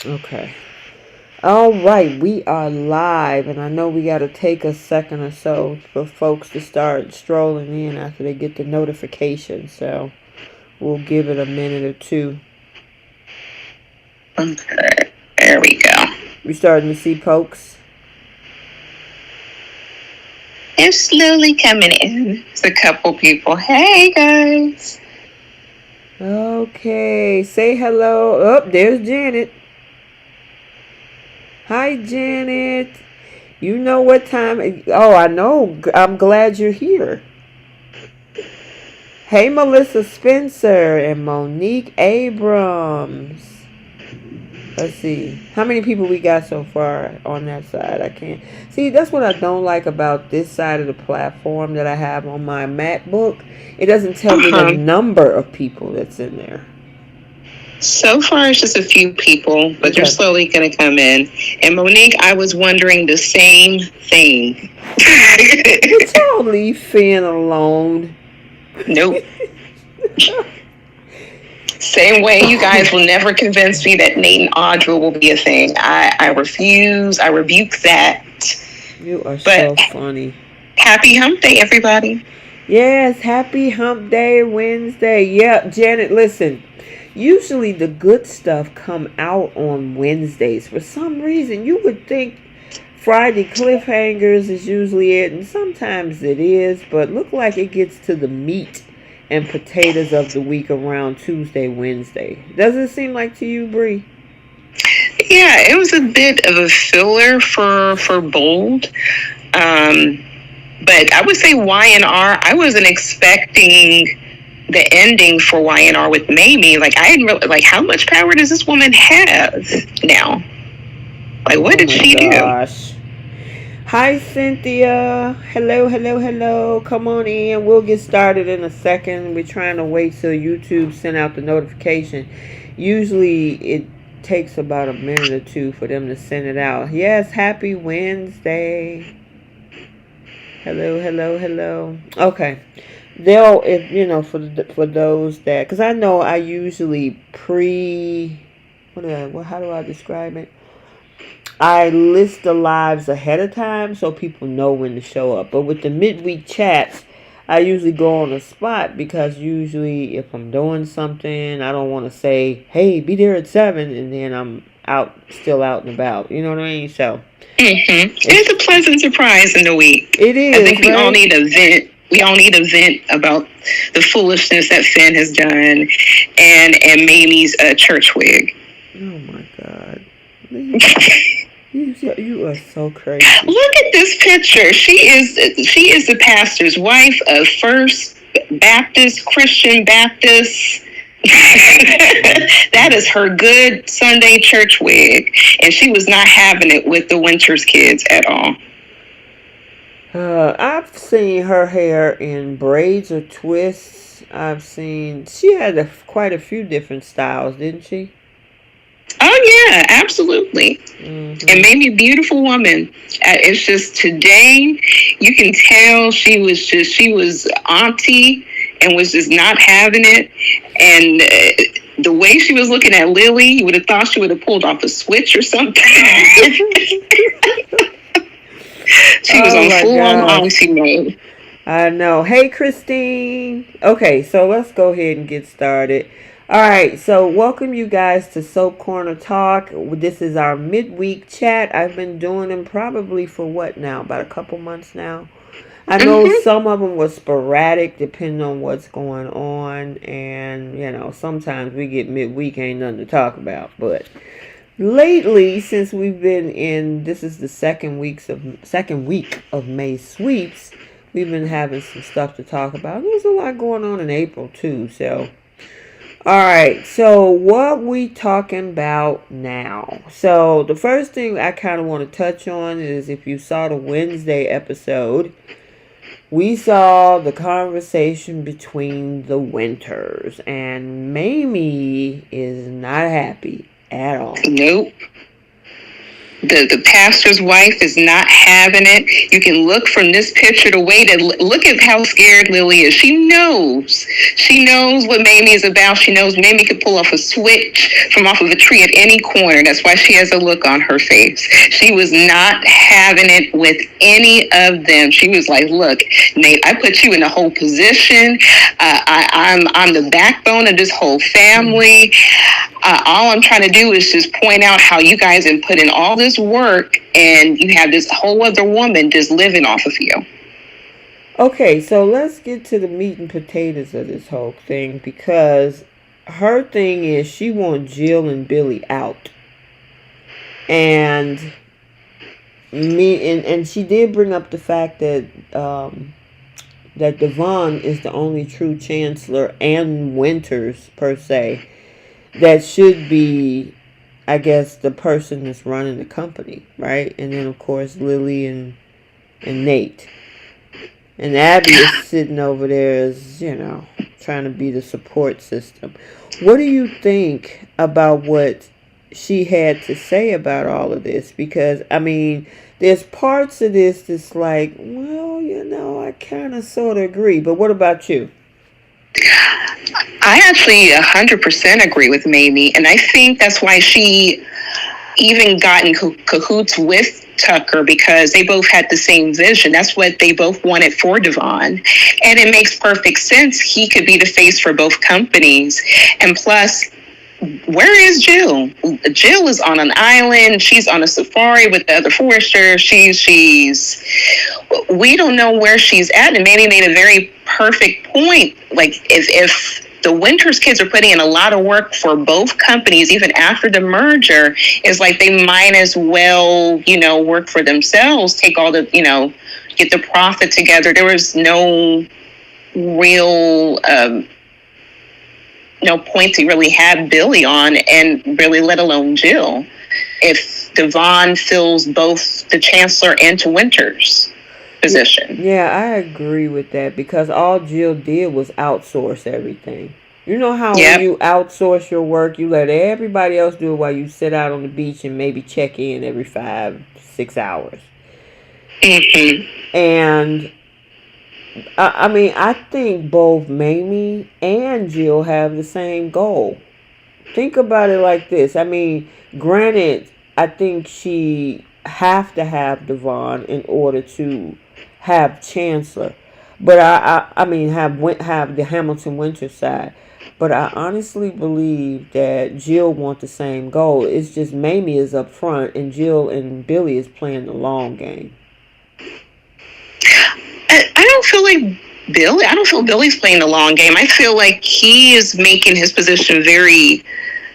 Okay. All right, we are live, and I know we got to take a second or so for folks to start strolling in after they get the notification. So we'll give it a minute or two. Okay, there we go. We starting to see folks. It's slowly coming in. It's a couple people. Hey, guys. Okay, say hello. Oh, there's Janet. Hi, Janet. You know what time? Oh, I know. I'm glad you're here. Hey, Melissa Spencer and Monique Abrams. Let's see. How many people we got so far on that side? I can't. See, that's what I don't like about this side of the platform that I have on my MacBook. It doesn't tell me the number of people that's in there. So far, it's just a few people, but they're slowly going to come in. And Monique, I was wondering the same thing. Would y'all leave Finn alone? Nope. Same way you guys will never convince me that Nate and Audra will be a thing. I refuse. I rebuke that. You are so funny. Happy hump day, everybody. Yes, happy hump day Wednesday. Yep, Janet, listen. Usually the good stuff come out on Wednesdays. For some reason, you would think Friday cliffhangers is usually it, and sometimes it is, but look like it gets to the meat and potatoes of the week around Tuesday, Wednesday. Does it seem like to you, Bree? Yeah, it was a bit of a filler for Bold. But I would say Y&R, I wasn't expecting the ending for Y&R with Mamie. Like, I didn't really, like, how much power does this woman have now? Like, what did she do? Hi, Cynthia. Hello, hello, hello. Come on in. We'll get started in a second. We're trying to wait till YouTube send out the notification. Usually it takes about a minute or two for them to send it out. Yes, happy Wednesday. Hello, hello, hello. Okay. They'll, if you know, for those that, because I know I usually how do I describe it? I list the lives ahead of time so people know when to show up. But with the midweek chats, I usually go on the spot because usually if I'm doing something, I don't want to say, "Hey, be there at 7," and then I'm still out and about. You know what I mean? So it's a pleasant surprise in the week. It is. I think we all need a vent. We all need a vent about the foolishness that Finn has done, and Mamie's church wig. Oh my God. You are so crazy. Look at this picture. She is the pastor's wife of First Baptist Christian Baptist. That is her good Sunday church wig, and she was not having it with the Winters kids at all. I've seen her hair in braids or twists. She had quite a few different styles, didn't she? Oh yeah, absolutely. Mm-hmm. And maybe a beautiful woman. It's just today you can tell she was auntie and was just not having it. And the way she was looking at Lily, you would have thought she would have pulled off a switch or something. She was on full on auntie mode. I know. Hey, Christine. Okay, so let's go ahead and get started. All right, so welcome you guys to Soap Corner Talk. This is our midweek chat. I've been doing them probably for what now? About a couple months now. I know some of them were sporadic depending on what's going on. And, you know, sometimes we get midweek, ain't nothing to talk about. But lately, since we've been this is the second week of May sweeps, we've been having some stuff to talk about. There's a lot going on in April, too, so... Alright, so what we talking about now? So the first thing I kind of want to touch on is if you saw the Wednesday episode, we saw the conversation between the Winters, and Mamie is not happy at all. Nope. The pastor's wife is not having it. You can look from this picture the way that look at how scared Lily is. She knows what Mamie is about. She knows Mamie could pull off a switch from off of a tree at any corner. That's why she has a look on her face. She was not having it with any of them. She was like, "Look, Nate, I put you in a whole position. I'm the backbone of this whole family. All I'm trying to do is just point out how you guys have put in all this work, and you have this whole other woman just living off of you." Okay, so let's get to the meat and potatoes of this whole thing, because her thing is she wants Jill and Billy out. And she did bring up the fact that that Devon is the only true chancellor, and Winters per se, that should be, I guess, the person that's running the company, right? And then of course Lily and Nate. And Abby is sitting over there as, trying to be the support system. What do you think about what she had to say about all of this? Because, I mean, there's parts of this that's like, well, I kind of sort of agree. But what about you? I actually 100% agree with Mamie. And I think that's why she even got in cahoots with Tucker, because they both had the same vision. That's what they both wanted for Devon. And it makes perfect sense. He could be the face for both companies. And plus, where is Jill? Jill is on an island. She's on a safari with the other foresters. We don't know where she's at. And Mamie made a very perfect point. Like, if the Winters kids are putting in a lot of work for both companies, even after the merger, it's like they might as well, work for themselves, take all the, get the profit together. There was no real, no point to really have Billy on, and really let alone Jill, if Devon fills both the chancellor and to Winters position. Yeah, I agree with that, because all Jill did was outsource everything. You know how when you outsource your work, you let everybody else do it while you sit out on the beach and maybe check in every 5-6 hours. Mm-hmm. And I mean, I think both Mamie and Jill have the same goal. Think about it like this. I mean, granted, I think she have to have Devon in order to have Chancellor, but I mean have the Hamilton Winter side. But I honestly believe that Jill wants the same goal. It's just Mamie is up front, and Jill and Billy is playing the long game. I don't feel Billy's playing the long game. I feel like he is making his position very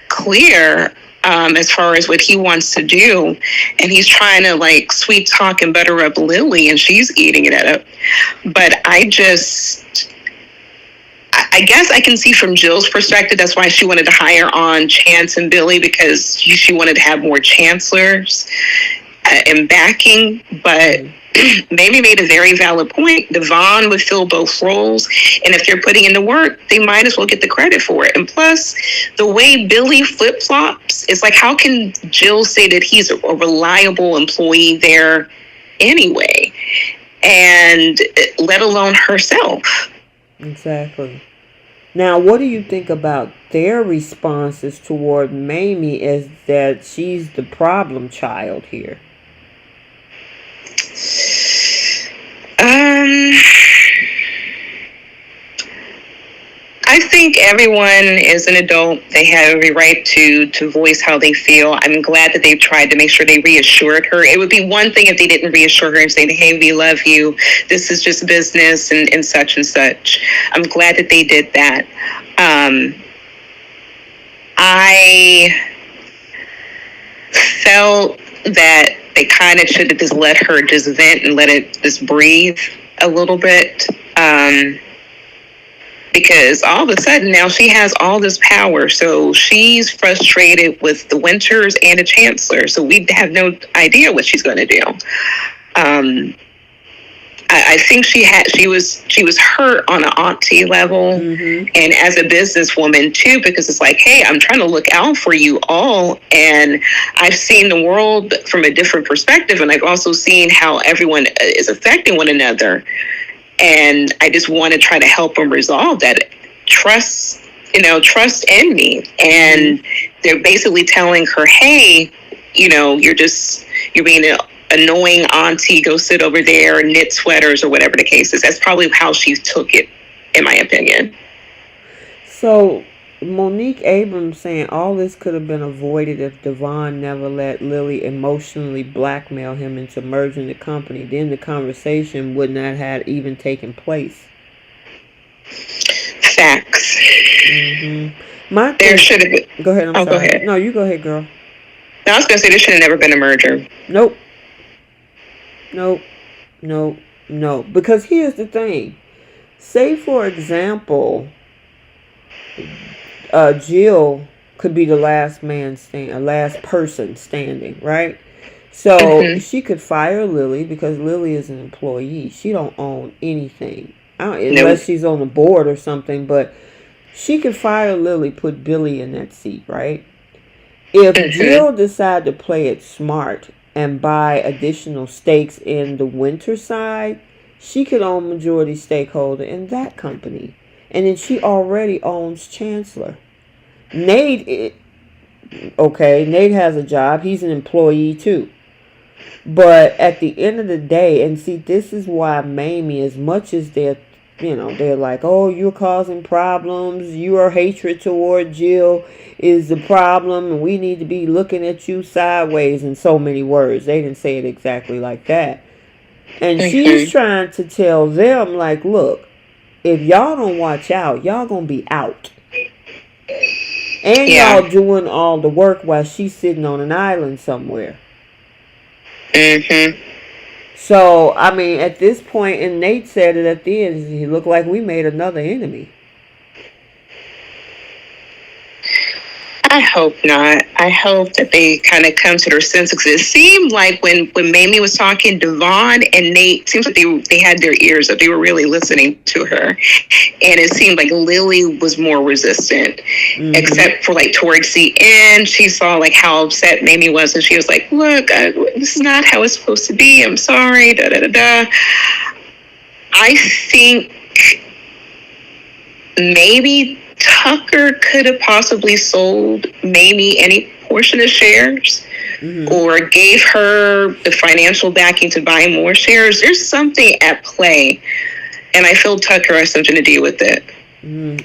clear, as far as what he wants to do, and he's trying to like sweet talk and butter up Lily, and she's eating it up. But I guess I can see from Jill's perspective, that's why she wanted to hire on Chance and Billy, because she wanted to have more chancellors in backing. But Mamie made a very valid point. Devon would fill both roles, and if they're putting in the work, they might as well get the credit for it. And plus, the way Billy flip-flops, it's like, how can Jill say that he's a reliable employee there anyway, and let alone herself? Exactly. Now, what do you think about their responses toward Mamie as that she's the problem child here? I think everyone is an adult. They have every right to voice how they feel. I'm glad that they've tried to make sure they reassured her. It would be one thing if they didn't reassure her and say, hey, we love you, this is just business and such and such. I'm glad that they did that. I felt that they kind of should have just let her just vent and let it just breathe a little bit. Because all of a sudden now she has all this power. So she's frustrated with the Winters and the Chancellor. So we have no idea what she's going to do. I think she was hurt on an auntie level, and as a businesswoman too, because it's like, hey, I'm trying to look out for you all, and I've seen the world from a different perspective, and I've also seen how everyone is affecting one another, and I just want to try to help them resolve that. Trust in me. And they're basically telling her, hey, you're being an annoying auntie, go sit over there and knit sweaters or whatever the case is. That's probably how she took it, in my opinion. So Monique Abrams saying all this could have been avoided if Devon never let Lily emotionally blackmail him into merging the company. Then the conversation would not have even taken place. Facts. There should have been. Go ahead. I'm sorry. Go ahead. No, you go ahead, girl. No, I was gonna say there should have never been a merger. Nope. Because here's the thing. Say, for example, Jill could be the last person standing, right? So she could fire Lily because Lily is an employee. She don't own anything. Unless she's on the board or something, but she could fire Lily, put Billy in that seat, right? If Jill decided to play it smart and buy additional stakes in the Winter side, she could own majority stakeholder in that company. And then she already owns Chancellor. Nate has a job. He's an employee too. But at the end of the day, and see, this is why Mamie, as much as they're like, oh, you're causing problems, your hatred toward Jill is the problem, and we need to be looking at you sideways, in so many words. They didn't say it exactly like that. And she's trying to tell them, like, look, if y'all don't watch out, y'all gonna be out. And y'all doing all the work while she's sitting on an island somewhere. So, I mean, at this point, and Nate said it at the end, he looked like we made another enemy. I hope not. I hope that they kind of come to their senses. Because it seemed like when Mamie was talking, Devon and Nate, seems like they had their ears up. They were really listening to her. And it seemed like Lily was more resistant. Except for like towards the end, she saw like how upset Mamie was. And she was like, look, this is not how it's supposed to be. I'm sorry. I think maybe Tucker could have possibly sold Mamie any portion of shares or gave her the financial backing to buy more shares. There's something at play, and I feel Tucker has something to do with it.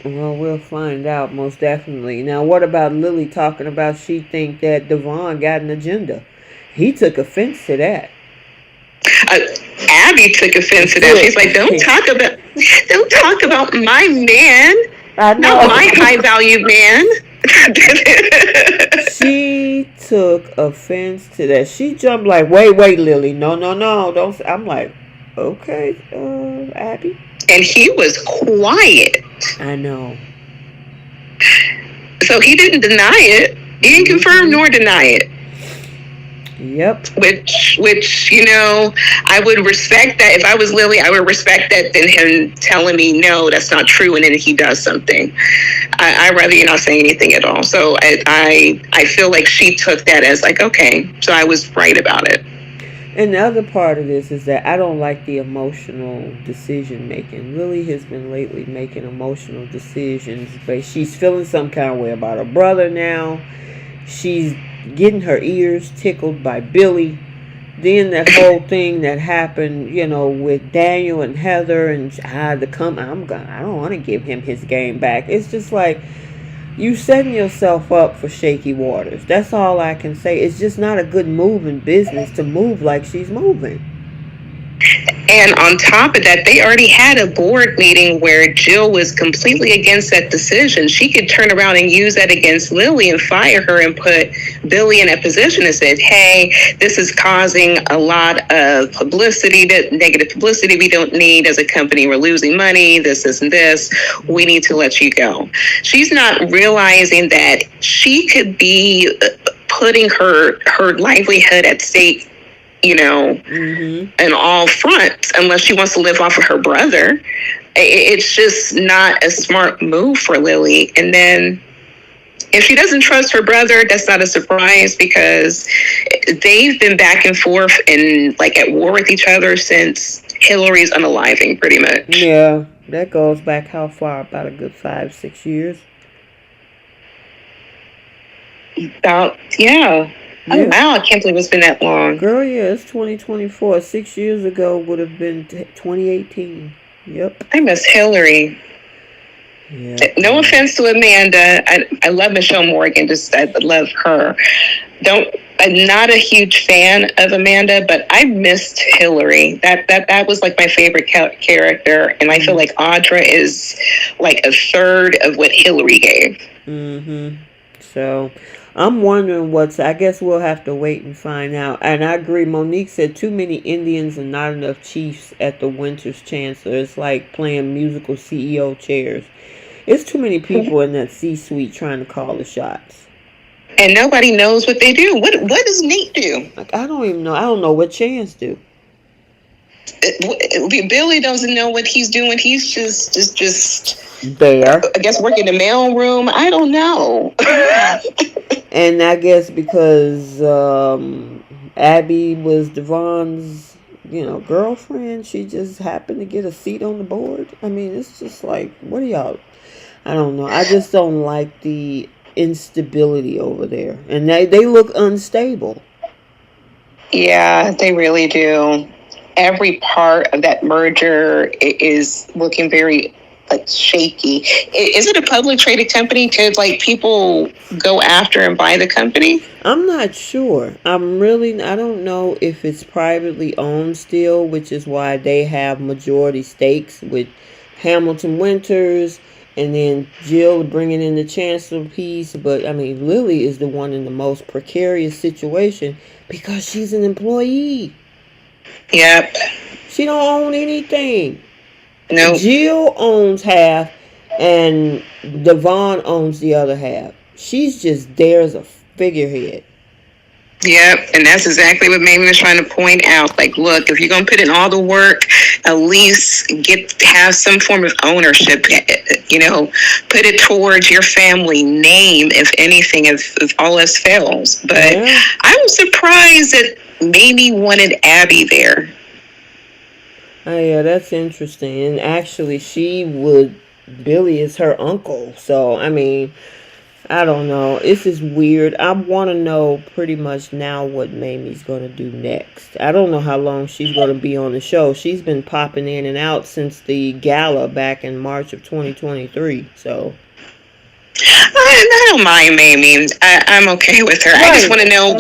Well, we'll find out, most definitely. Now, what about Lily talking about she think that Devon got an agenda? He took offense to that. Abby took offense to that. She's like, don't talk about my man. I know. Not my high value man. She took offense to that. She jumped like, wait, Lily. No, don't. I'm like, okay, Abby. And he was quiet. I know. So he didn't deny it. He didn't confirm nor deny it. Yep. Which I would respect that. If I was Lily, I would respect that than him telling me, no, that's not true, and then he does something. I'd rather you not say anything at all. So I feel like she took that as like, okay, so I was right about it. And the other part of this is that I don't like the emotional decision making. Lily has been lately making emotional decisions, but she's feeling some kind of way about her brother now. She's getting her ears tickled by Billy. Then that whole thing that happened, with Daniel and Heather, and I had to come. I don't want to give him his game back. It's just like you setting yourself up for shaky waters. That's all I can say. It's just not a good move in business to move like she's moving. And on top of that, they already had a board meeting where Jill was completely against that decision. She could turn around and use that against Lily and fire her and put Billy in a position and said, hey, this is causing a lot of negative publicity we don't need as a company. We're losing money, this and this. We need to let you go. She's not realizing that she could be putting her livelihood at stake in all fronts, unless she wants to live off of her brother. It's just not a smart move for Lily. And then if she doesn't trust her brother, that's not a surprise, because they've been back and forth and like at war with each other since Hillary's unaliving, pretty much. Yeah, that goes back how far? About a good 5-6 years. Yeah. Oh, wow, I can't believe it's been that long. Girl, yeah, it's 2024. 6 years ago would have been 2018. Yep. I miss Hillary. Yeah. No offense to Amanda. I love Michelle Morgan. I love her. I'm not a huge fan of Amanda, but I missed Hillary. That was like my favorite character. And I feel like Audra is like a third of what Hillary gave. Mm-hmm. So I'm wondering I guess we'll have to wait and find out. And I agree. Monique said too many Indians and not enough chiefs at the Winters Chancellor. It's like playing musical CEO chairs. It's too many people in that C-suite trying to call the shots. And nobody knows what they do. What does Nate do? Like, I don't even know. I don't know what Chance do. Billy doesn't know what he's doing. He's just there. I guess working the mail room. I don't know. And I guess because Abby was Devon's, girlfriend, she just happened to get a seat on the board. I mean, it's just like, what are y'all? I don't know. I just don't like the instability over there. And they look unstable. Yeah, they really do. Every part of that merger is looking very shaky. Is it a public traded company? Could people go after and buy the company? I'm not sure. I don't know if it's privately owned still, which is why they have majority stakes with Hamilton Winters and then Jill bringing in the chancellor piece. But I mean, Lily is the one in the most precarious situation because she's an employee. Yep. She don't own anything. No. Jill owns half and Devon owns the other half. She's just there as a figurehead. Yep, and that's exactly what Mamie was trying to point out. Look, if you're going to put in all the work, at least have some form of ownership, put it towards your family name, if anything, if all else fails. But yeah. I was surprised that Mamie wanted Abby there. Oh, yeah, that's interesting. And actually, Billy is her uncle. So, I mean, I don't know. This is weird. I want to know pretty much now what Mamie's going to do next. I don't know how long she's going to be on the show. She's been popping in and out since the gala back in March of 2023. So I don't mind Mamie. I'm okay with her. Right. I just want to know,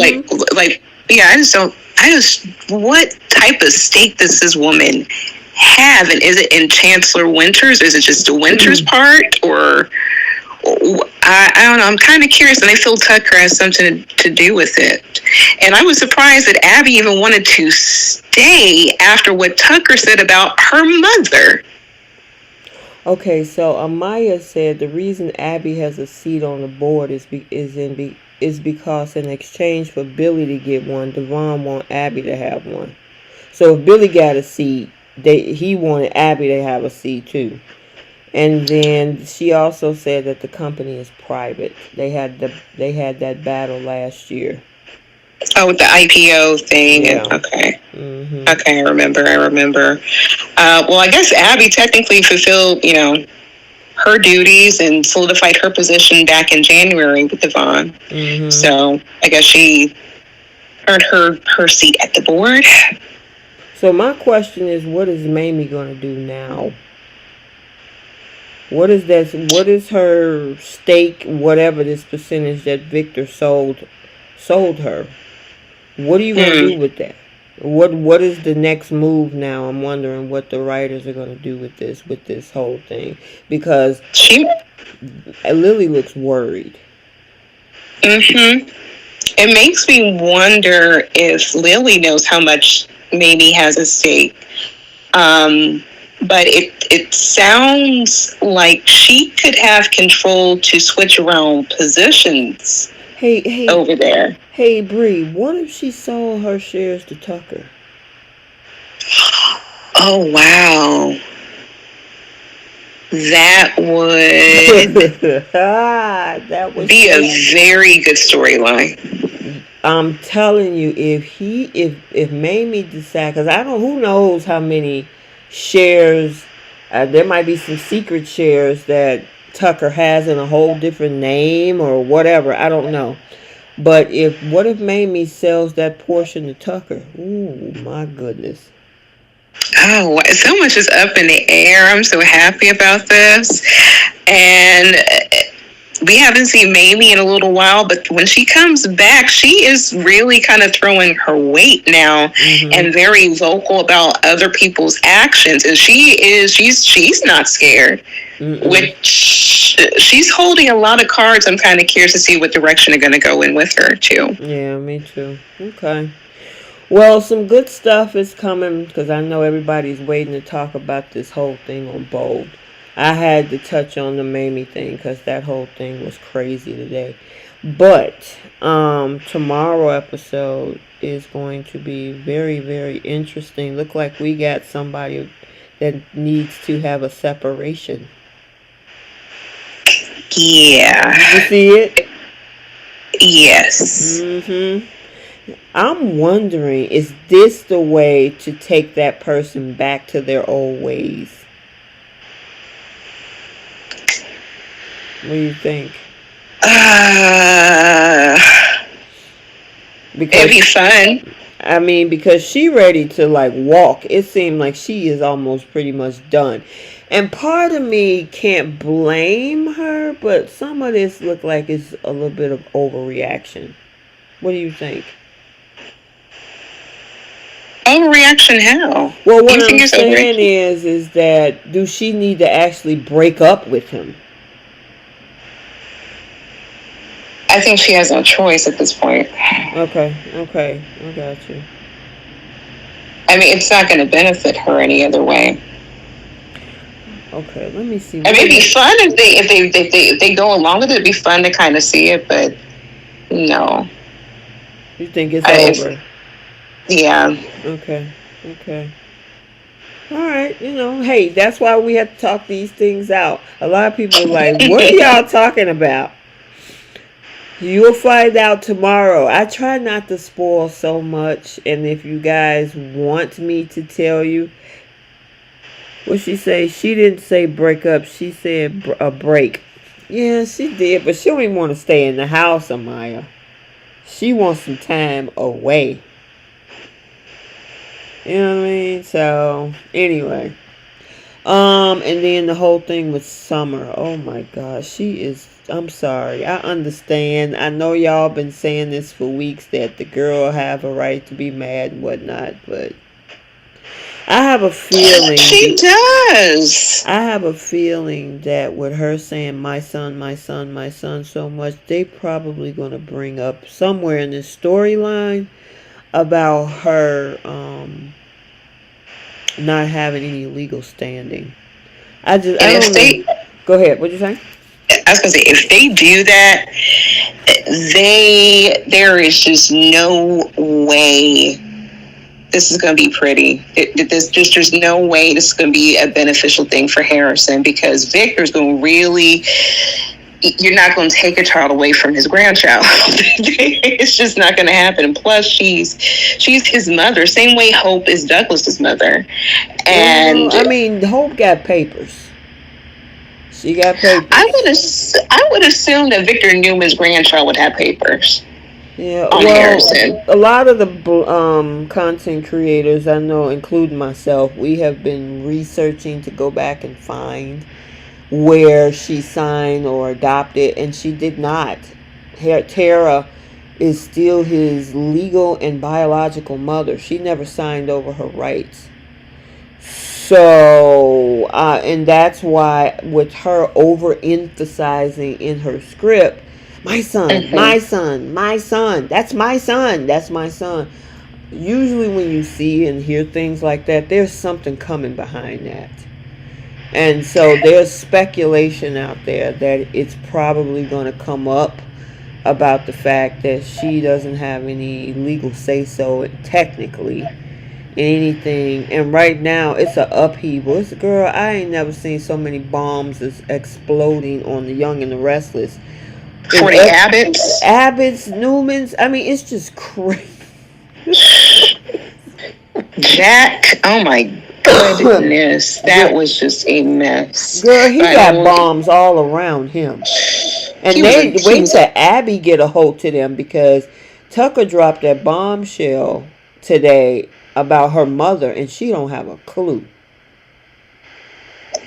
what type of stake does this woman have? And is it in Chancellor Winters? Is it just the Winters part? Or I don't know. I'm kind of curious, and I feel Tucker has something to do with it. And I was surprised that Abby even wanted to stay after what Tucker said about her mother. Okay, so Amaya said the reason Abby has a seat on the board is because in exchange for Billy to get one, Devon want Abby to have one. So if Billy got a seat, he wanted Abby to have a seat too. And then she also said that the company is private. They had that battle last year. Oh, with the IPO thing. Yeah. Okay. Mm-hmm. Okay, I remember. Well, I guess Abby technically fulfilled, her duties and solidified her position back in January with Devon. Mm-hmm. So I guess she earned her seat at the board. So my question is, what is Mamie going to do now? What is her stake, whatever this percentage that Victor sold her? What are you going to do with that? What is the next move now? I'm wondering what the writers are going to do with this whole thing, because Lily looks worried. Mm-hmm. It makes me wonder if Lily knows how much Mamie has at stake. But it sounds like she could have control to switch around positions. Hey, over there. hey, Bree, what if she sold her shares to Tucker? Oh, wow. That would That was be so. a very good storyline. I'm telling you, if Mamie decide, because I don't, who knows how many shares, there might be some secret shares that Tucker has in a whole different name or whatever. I don't know. But what if Mamie sells that portion to Tucker? Ooh, my goodness. Oh, so much is up in the air. I'm so happy about this. And we haven't seen Mamie in a little while, but when she comes back, she is really kind of throwing her weight now and very vocal about other people's actions. And she's not scared. Which she's holding a lot of cards. I'm kind of curious to see what direction they're going to go in with her too. Yeah, me too. Okay. Well, some good stuff is coming because I know everybody's waiting to talk about this whole thing on Bold. I had to touch on the Mamie thing because that whole thing was crazy today. But tomorrow episode is going to be very, very interesting. Look like we got somebody that needs to have a separation. Yeah. Did you see it? Yes. I'm wondering, is this the way to take that person back to their old ways? What do you think? Because it'd be fun. I mean, because she ready to like walk. It seemed like she is almost pretty much done. And part of me can't blame her, but some of this look like it's a little bit of overreaction. What do you think? Overreaction how? Well, what I'm saying is that do she need to actually break up with him? I think she has no choice at this point. Okay, I got you. I mean, it's not going to benefit her any other way. Okay, let me see. I mean, it'd be fun if they go along with it. It'd be fun to kind of see it, but no. You think it's over? Yeah. Okay. All right, hey, that's why we have to talk these things out. A lot of people are like, what are y'all talking about? You'll find out tomorrow. I try not to spoil so much, and if you guys want me to tell you, what she say? She didn't say break up. She said a break. Yeah, she did, but she don't even want to stay in the house, Amaya. She wants some time away. You know what I mean? So, anyway. And then the whole thing with Summer. Oh my gosh, I'm sorry. I understand. I know y'all been saying this for weeks that the girl have a right to be mad and whatnot, but I have a feeling she does. I have a feeling that with her saying my son so much, they probably gonna bring up somewhere in this storyline about her not having any legal standing. I don't know. Go ahead. What'd you say? I was gonna say, if they do that, there is just no way this is gonna be pretty. There's no way this is gonna be a beneficial thing for Harrison, because Victor's gonna really. You're not going to take a child away from his grandchild. It's just not going to happen. And plus, she's his mother. Same way Hope is Douglas's mother. And I mean, Hope got papers. She got papers. I would assume that Victor Newman's grandchild would have papers. Yeah, Harrison. A lot of the content creators I know, including myself, we have been researching to go back and find where she signed or adopted, and she did not. Tara is still his legal and biological mother. She never signed over her rights. So, and that's why with her overemphasizing in her script, my son, that's my son. Usually when you see and hear things like that, there's something coming behind that. And so there's speculation out there that it's probably going to come up about the fact that she doesn't have any legal say-so technically in anything. And right now, it's a upheaval. It's, girl, I ain't never seen so many bombs is exploding on the Young and the Restless. For the Abbotts? Abbotts, Newmans. I mean, it's just crazy. That, oh my goodness, that was just a mess. Girl, he got bombs all around him. And they wait till Abby get a hold to them, because Tucker dropped that bombshell today about her mother, and she don't have a clue.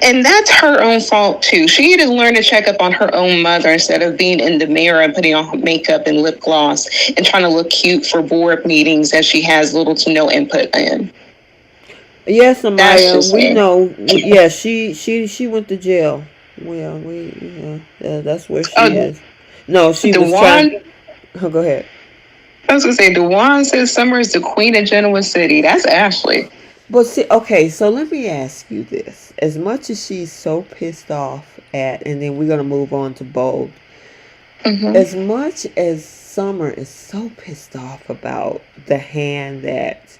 And that's her own fault too. She need to learn to check up on her own mother instead of being in the mirror and putting on makeup and lip gloss and trying to look cute for board meetings that she has little to no input in. Yes, Amaya, we know. Yeah, she went to jail. Well, that's where she is. No, she was trying. Oh, go ahead. I was gonna say, DeJuan says Summer is the queen of Genoa City. That's Ashley. But see, okay, so let me ask you this. As much as she's so pissed off at, and then we're going to move on to Bold. Mm-hmm. As much as Summer is so pissed off about the hand that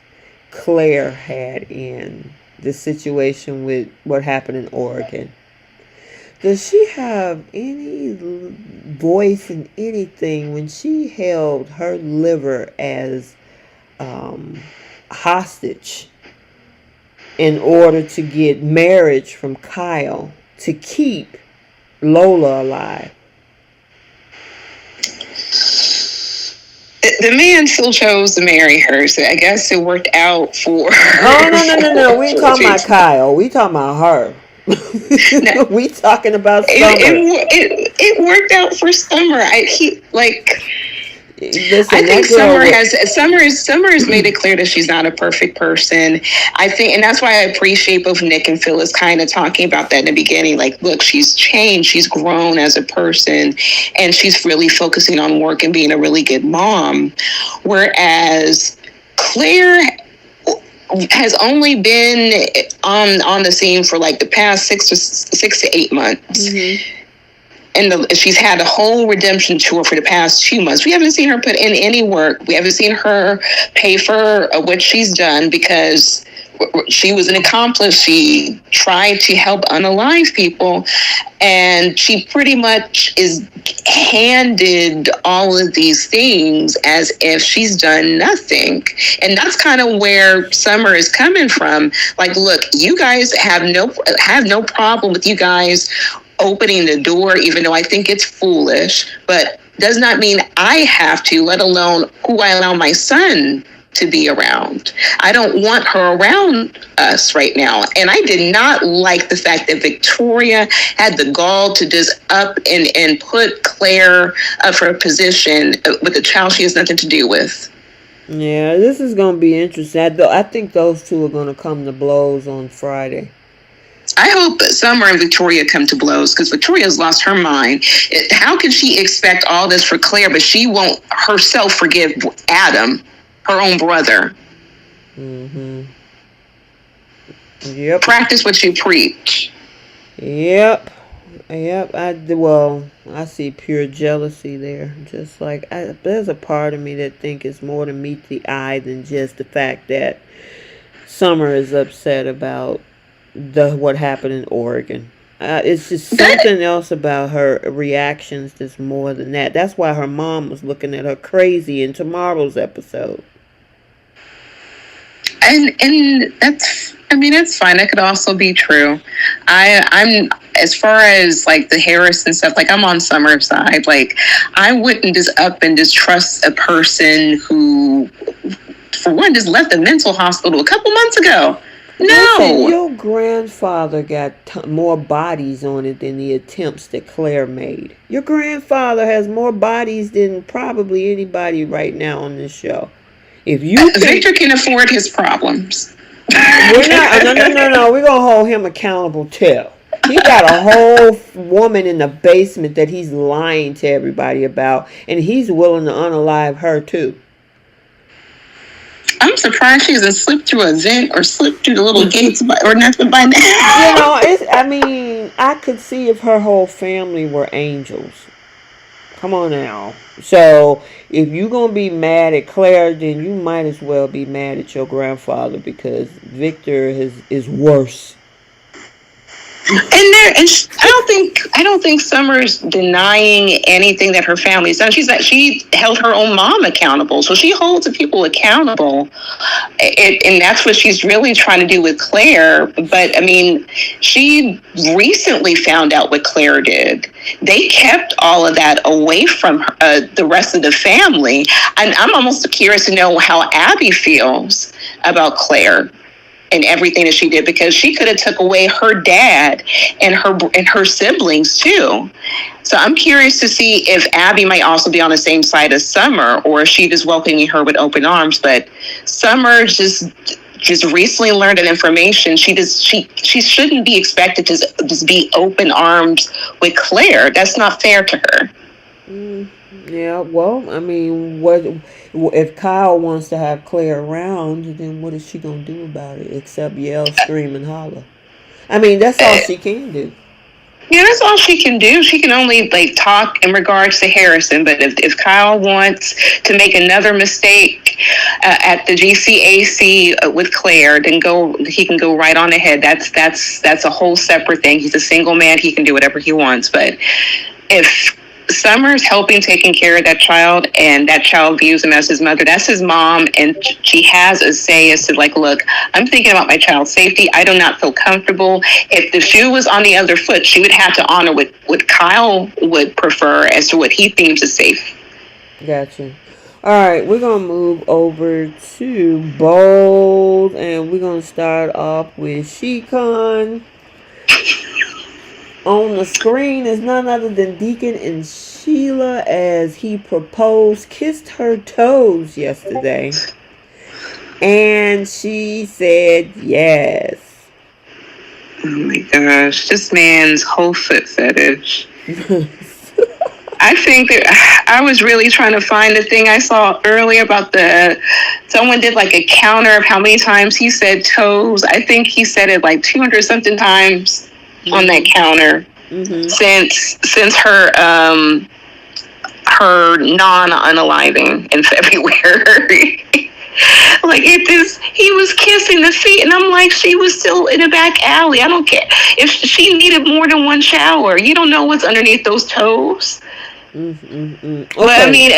Claire had in the situation with what happened in Oregon, does she have any voice in anything when she held her liver as hostage in order to get marriage from Kyle to keep Lola alive? The man still chose to marry her, so I guess it worked out for her. Oh, no. We ain't talking about Kyle. We talking about her. No, we talking about Summer. It worked out for Summer. Listen, I think Summer has made it clear that she's not a perfect person. I think, and that's why I appreciate both Nick and Phyllis kind of talking about that in the beginning. Like, look, she's changed, she's grown as a person, and she's really focusing on work and being a really good mom. Whereas Claire has only been on the scene for like the past 6 to 8 months. Mm-hmm. And she's had a whole redemption tour for the past 2 months. We haven't seen her put in any work. We haven't seen her pay for what she's done, because she was an accomplice. She tried to help unalive people, and she pretty much is handed all of these things as if she's done nothing. And that's kind of where Summer is coming from. Like, look, you guys have no problem with you guys opening the door, even though I think it's foolish, but does not mean I have to, let alone who I allow my son to be around. I don't want her around us right now. And I did not like the fact that Victoria had the gall to just up and put Claire up for a position with a child she has nothing to do with. Yeah, this is going to be interesting. I think those two are going to come to blows on Friday. I hope Summer and Victoria come to blows, because Victoria's lost her mind. How can she expect all this for Claire, but she won't herself forgive Adam, her own brother? Mm-hmm. Yep. Practice what you preach. Yep. I see pure jealousy there. Just like, there's a part of me that think it's more to meet the eye than just the fact that Summer is upset about what happened in Oregon. It's just something else about her reactions that's more than that. That's why her mom was looking at her crazy in tomorrow's episode. And that's fine. That could also be true. I'm as far as like the Harris and stuff, like I'm on Summer's side. Like, I wouldn't just up and just trust a person who, for one, just left the mental hospital a couple months ago. No. Listen, your grandfather got more bodies on it than the attempts that Claire made. Your grandfather has more bodies than probably anybody right now on this show. If you Victor can afford his problems. We're not. No. We're gonna hold him accountable too. He got a whole woman in the basement that he's lying to everybody about, and he's willing to unalive her too. I'm surprised she hasn't slipped through a vent or slipped through the little gates or nothing by now. I could see if her whole family were angels. Come on now. So if you're gonna be mad at Claire, then you might as well be mad at your grandfather because Victor is worse. I don't think Summer's denying anything that her family's done. She held her own mom accountable, so she holds the people accountable, and that's what she's really trying to do with Claire. But I mean, she recently found out what Claire did. They kept all of that away from her, the rest of the family, and I'm almost curious to know how Abby feels about Claire and everything that she did, because she could have took away her dad and her siblings too. So I'm curious to see if Abby might also be on the same side as Summer, or if she is welcoming her with open arms. But Summer just recently learned that information. She shouldn't be expected to just be open arms with Claire. That's not fair to her. Yeah, well, I mean, what if Kyle wants to have Claire around? Then what is she gonna do about it except yell, scream, and holler? I mean, that's all she can do. Yeah, that's all she can do. She can only talk in regards to Harrison. But if Kyle wants to make another mistake at the GCAC with Claire, then he can go right on ahead. That's a whole separate thing. He's a single man. He can do whatever he wants. But if Summer's helping taking care of that child, and that child views him as his mother, that's his mom, and she has a say as to look, I'm thinking about my child's safety. I do not feel comfortable. If the shoe was on the other foot, she would have to honor what Kyle would prefer as to what he thinks is safe. Gotcha. All right, we're going to move over to Bold, and we're going to start off with Sheacon. On the screen is none other than Deacon and Sheila as he kissed her toes yesterday. And she said yes. Oh my gosh, this man's whole foot fetish. I think that I was really trying to find the thing I saw earlier about someone did a counter of how many times he said toes. I think he said it 200 something times on that counter since her non-unaliving in February. He was kissing the feet, and I'm like, she was still in a back alley. I don't care if she needed more than one shower. You don't know what's underneath those toes. Okay. But I mean,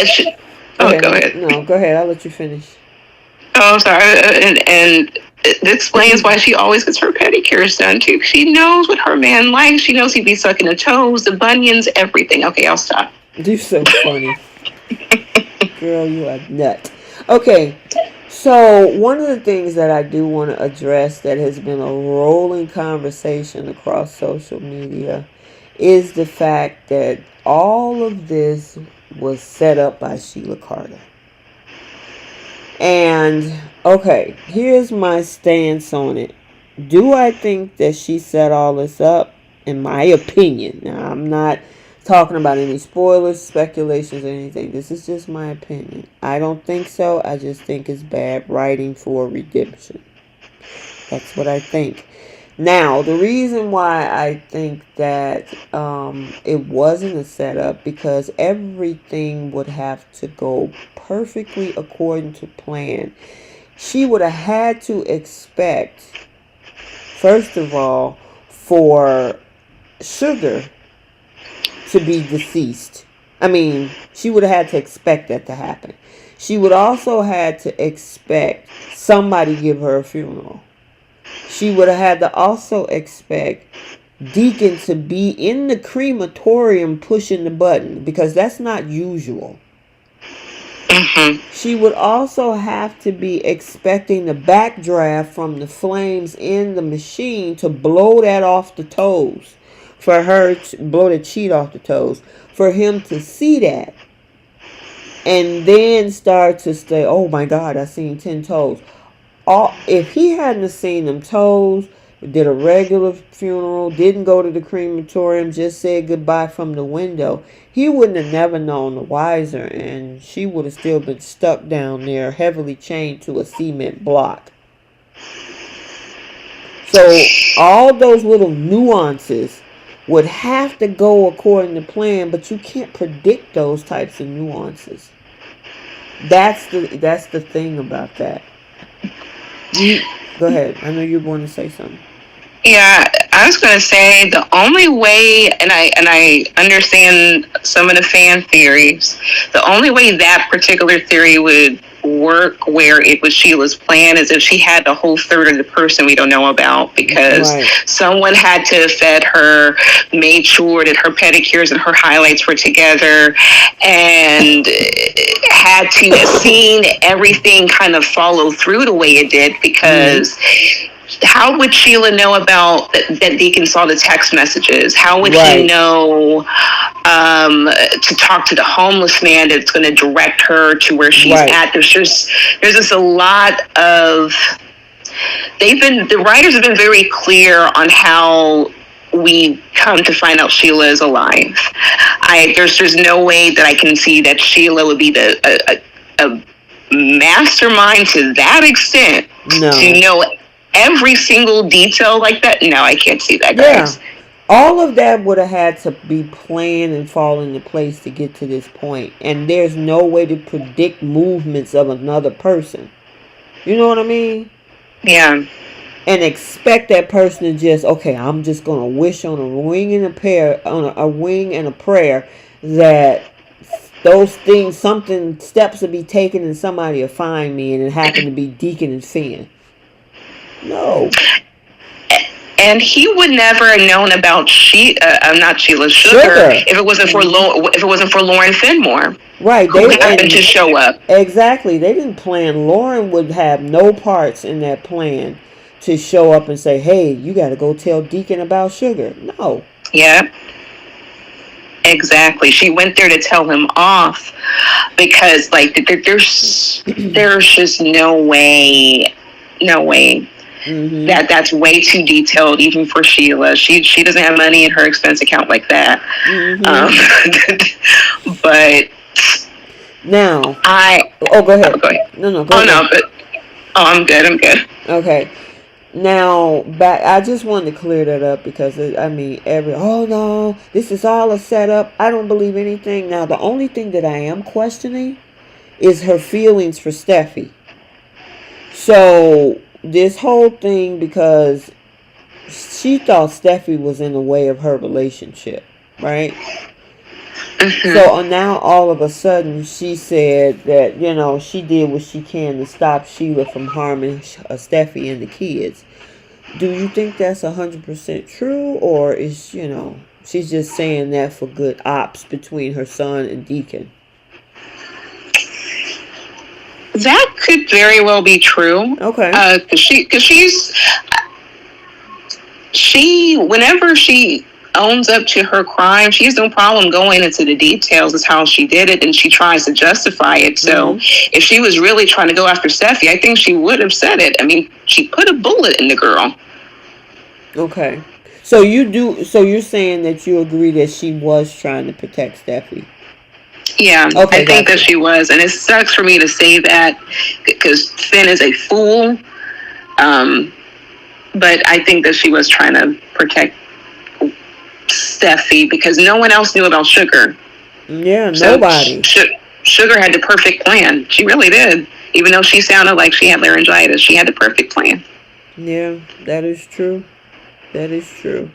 go ahead. No, go ahead. I'll let you finish. Oh, I'm sorry. And it explains why she always gets her pedicures done too. She knows what her man likes. She knows he'd be sucking the toes, the bunions, everything. Okay, I'll stop. You're so funny. Girl, you are nut. Okay, so one of the things that I do want to address that has been a rolling conversation across social media is the fact that all of this was set up by Sheila Carter. And, okay, here's my stance on it. Do I think that she set all this up? In my opinion. Now, I'm not talking about any spoilers, speculations, or anything. This is just my opinion. I don't think so. I just think it's bad writing for redemption. That's what I think. Now, the reason why I think that it wasn't a setup, because everything would have to go perfectly according to plan. She would have had to expect, first of all, for Sugar to be deceased. I mean, she would have had to expect that to happen. She would also had to expect somebody give her a funeral. She would have had to also expect Deacon to be in the crematorium pushing the button, because that's not usual. She would also have to be expecting the backdraft from the flames in the machine to blow that off the toes. For her to blow the cheat off the toes. For him to see that. And then start to say, oh my God, I seen 10 toes. If he hadn't seen them toes, did a regular funeral, didn't go to the crematorium, just said goodbye from the window, he wouldn't have never known the wiser, and she would have still been stuck down there, heavily chained to a cement block. So all those little nuances would have to go according to plan, but you can't predict those types of nuances. That's the thing about that. Go ahead. I know you were going to say something. Yeah, I was going to say the only way, and I understand some of the fan theories. The only way that particular theory would work, where it was Sheila's plan, is if she had a whole third of the person we don't know about, because someone had to have fed her, made sure that her pedicures and her highlights were together, and had to have seen everything kind of follow through the way it did, because how would Sheila know about that Deacon saw the text messages? How would he know to talk to the homeless man that's going to direct her to where she's at? There's just a lot of... The writers have been very clear on how we come to find out Sheila is alive. There's no way that I can see that Sheila would be a mastermind to that extent to know every single detail like that. No, I can't see that, guys. Yeah. All of that would have had to be planned and fall into place to get to this point. And there's no way to predict movements of another person. You know what I mean? Yeah. And expect that person to just, okay, I'm just going to wish on a wing and a prayer that those things, steps will be taken and somebody will find me, and it happened to be Deacon and Finn. No. And he would never have known about not Sheila, Sugar, if it wasn't for Lauren Finmore. Right. Who happened to show up. Exactly. They didn't plan. Lauren would have no parts in that plan to show up and say, hey, you got to go tell Deacon about Sugar. No. Yeah. Exactly. She went there to tell him off because, like, there's just no way. Mm-hmm. That's way too detailed, even for Sheila. She doesn't have money in her expense account like that. Mm-hmm. But now, go ahead. Go ahead. No, go ahead. No, but I'm good. Okay. Now, I just wanted to clear that up because oh no, this is all a setup. I don't believe anything. Now, the only thing that I am questioning is her feelings for Steffie. So this whole thing, because she thought Steffie was in the way of her relationship, right? Mm-hmm. So now all of a sudden she said that, she did what she can to stop Sheila from harming Steffie and the kids. Do you think that's 100% true, or is, she's just saying that for good ops between her son and Deacon? That could very well be true. Okay. Because whenever she owns up to her crime, she has no problem going into the details of how she did it, and she tries to justify it. So if she was really trying to go after Steffie, I think she would have said it. I mean, she put a bullet in the girl. Okay. So you're saying that you agree that she was trying to protect Steffie? Yeah, okay, I think that she was, and it sucks for me to say that because Finn is a fool. But I think that she was trying to protect Steffie because no one else knew about Sugar. Yeah, nobody. Sugar had the perfect plan. She really did. Even though she sounded like she had laryngitis, she had the perfect plan. Yeah, that is true. That is true.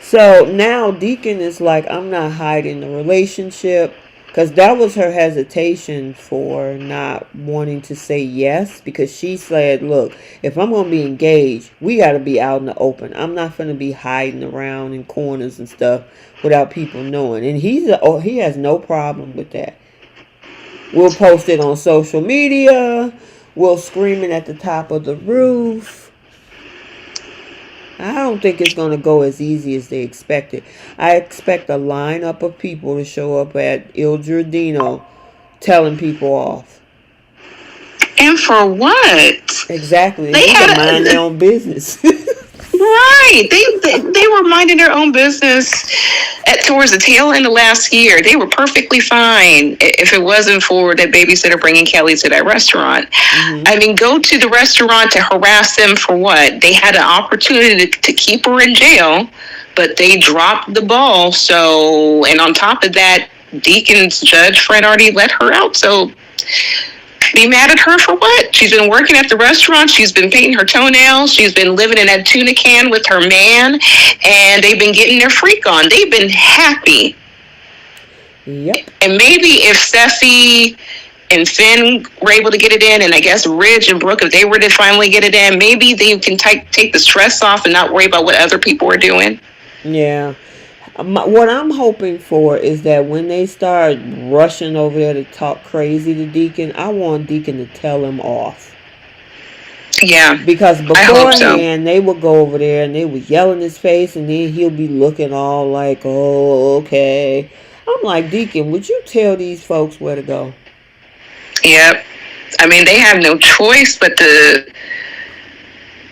So now Deacon is like, I'm not hiding the relationship. Because that was her hesitation for not wanting to say yes. Because she said, look, if I'm going to be engaged, we got to be out in the open. I'm not going to be hiding around in corners and stuff without people knowing. And he has no problem with that. We'll post it on social media. We'll scream it at the top of the roof. I don't think it's going to go as easy as they expected. I expect a lineup of people to show up at Il Giardino telling people off. And for what? Exactly. They had to mind their own business. Right. They were minding their own business towards the tail end of last year. They were perfectly fine if it wasn't for that babysitter bringing Kelly to that restaurant. Mm-hmm. I mean, go to the restaurant to harass them for what? They had an opportunity to keep her in jail, but they dropped the ball. So, and on top of that, Deacon's judge friend already let her out. So, be mad at her for what? She's been working at the restaurant. She's been painting her toenails. She's been living in that tuna can with her man, and they've been getting their freak on. They've been happy. Yep. And maybe if Steffie and Finn were able to get it in, and I guess Ridge and Brooke, if they were to finally get it in, maybe they can take the stress off and not worry about what other people are doing. Yeah. What I'm hoping for is that when they start rushing over there to talk crazy to Deacon, I want Deacon to tell him off. Yeah. Because beforehand, they would go over there and they would yell in his face, and then he'll be looking all like, oh, okay. I'm like, Deacon, would you tell these folks where to go? Yep. I mean, they have no choice but to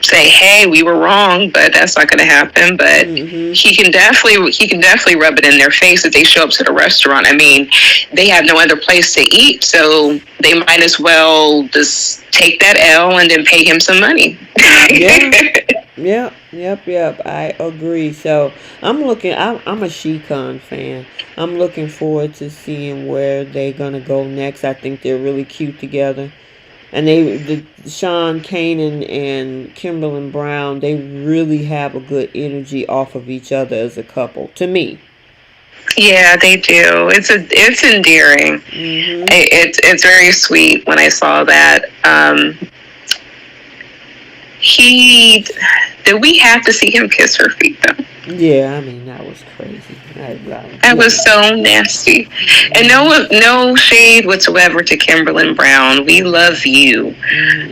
say, hey, we were wrong, but that's not going to happen. But he can definitely rub it in their face if they show up to the restaurant. I mean, they have no other place to eat, so they might as well just take that L and then pay him some money. Yep. I agree. So I'm a Sheacon fan. I'm looking forward to seeing where they're gonna go next. I think they're really cute together. And Sean Kanan and Kimberly Brown, they really have a good energy off of each other as a couple, to me. Yeah, they do. It's endearing. It's very sweet when I saw that. Did we have to see him kiss her feet though? Yeah, I mean that was crazy. That was so nasty. And no shade whatsoever to Kimberly Brown. We love you.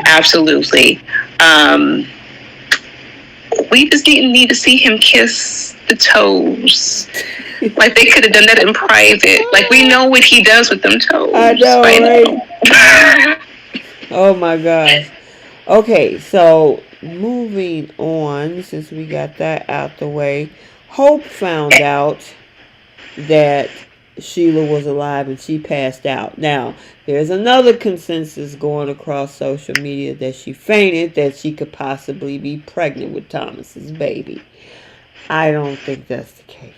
Absolutely. We just didn't need to see him kiss the toes. Like they could have done that in private. Like we know what he does with them toes. I know, right? Oh my gosh. Okay, so moving on, since we got that out the way, Hope found out that Sheila was alive and she passed out. Now, there's another consensus going across social media that she fainted, that she could possibly be pregnant with Thomas's baby. I don't think that's the case.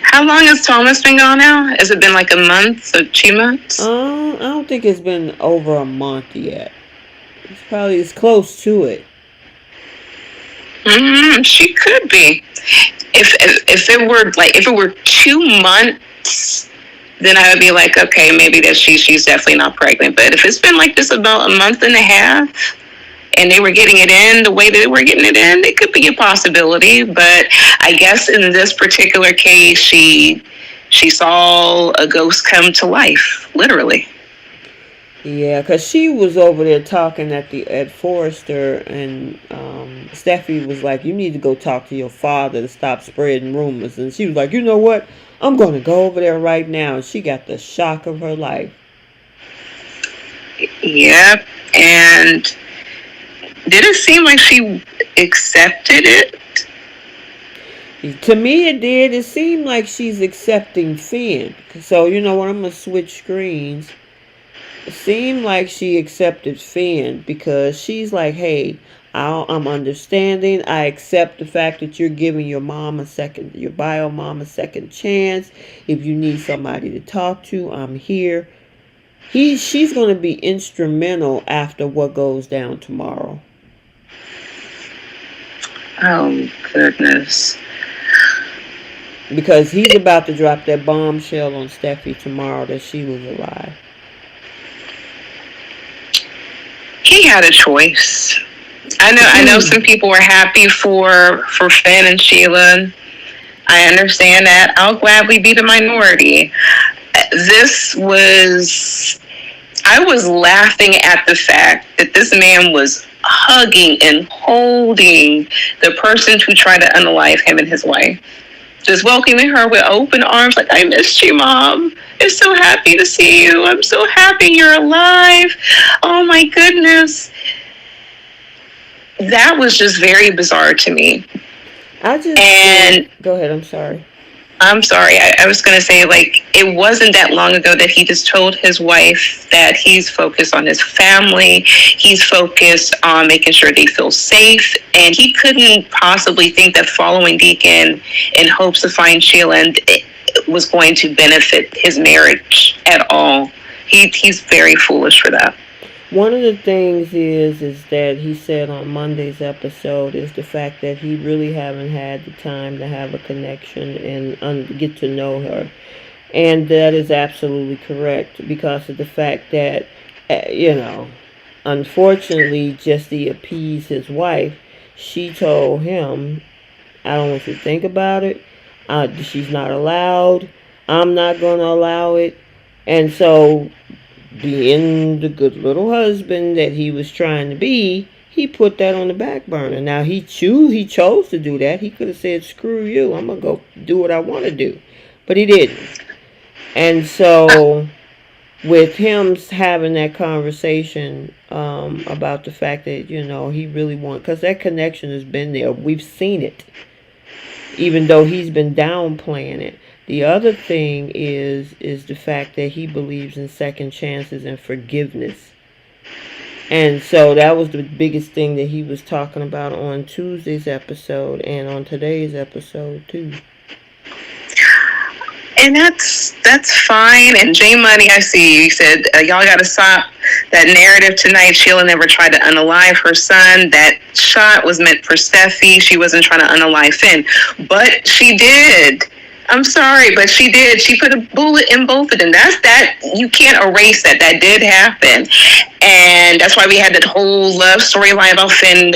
How long has Thomas been gone now? Has it been like a month or 2 months? I don't think it's been over a month yet. It's close to it. She could be. If it were 2 months, then I would be like, okay, maybe that she's definitely not pregnant. But if it's been like this about a month and a half, and they were getting it in the way that they were getting it in, it could be a possibility. But I guess in this particular case, she saw a ghost come to life, literally. Yeah, because she was over there talking at Forrester, and Steffie was like, you need to go talk to your father to stop spreading rumors. And she was like, you know what? I'm going to go over there right now. And she got the shock of her life. Yep. And did it seem like she accepted it? To me, it did. It seemed like she's accepting Finn. So, you know what? I'm going to switch screens. It seemed like she accepted Finn because she's like, hey, I'm understanding. I accept the fact that you're giving your bio mom a second chance. If you need somebody to talk to, I'm here. She's going to be instrumental after what goes down tomorrow. Oh, goodness. Because he's about to drop that bombshell on Steffie tomorrow that she was alive. He had a choice. I know some people were happy for Finn and Sheila. I understand that. I'll gladly be the minority. I was laughing at the fact that this man was hugging and holding the person who tried to unalive him and his wife. Just welcoming her with open arms, like, I missed you, Mom. I'm so happy to see you. I'm so happy you're alive. Oh, my goodness. That was just very bizarre to me. Go ahead, I'm sorry. I'm sorry. I was going to say, like, it wasn't that long ago that he just told his wife that he's focused on his family. He's focused on making sure they feel safe. And he couldn't possibly think that following Deacon in hopes to find Sheila was going to benefit his marriage at all. He's very foolish for that. One of the things is that he said on Monday's episode is the fact that he really haven't had the time to have a connection and get to know her. And that is absolutely correct because of the fact that, unfortunately, just to appease his wife, she told him, I don't want you to think about it. She's not allowed. I'm not going to allow it. And so, being the good little husband that he was trying to be, he put that on the back burner. Now, he chose to do that. He could have said, screw you, I'm going to go do what I want to do. But he didn't. And so, with him having that conversation about the fact that, he really because that connection has been there. We've seen it. Even though he's been downplaying it. The other thing is the fact that he believes in second chances and forgiveness. And so that was the biggest thing that he was talking about on Tuesday's episode and on today's episode too. And that's fine. And J Money, I see you said y'all got to stop that narrative tonight. Sheila never tried to unalive her son. That shot was meant for Steffie. She wasn't trying to unalive Finn, but she did. I'm sorry, but she did. She put a bullet in both of them. That you can't erase that. That did happen. And that's why we had that whole love storyline about Finn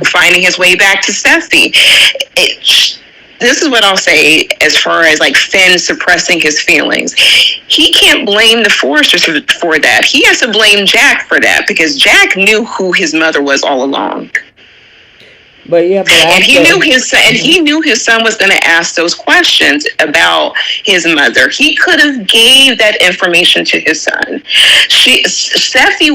finding his way back to Steffie. This is what I'll say as far as like Finn suppressing his feelings. He can't blame the Forresters for that. He has to blame Jack for that because Jack knew who his mother was all along. But he knew his son was going to ask those questions about his mother. He could have gave that information to his son. Steffie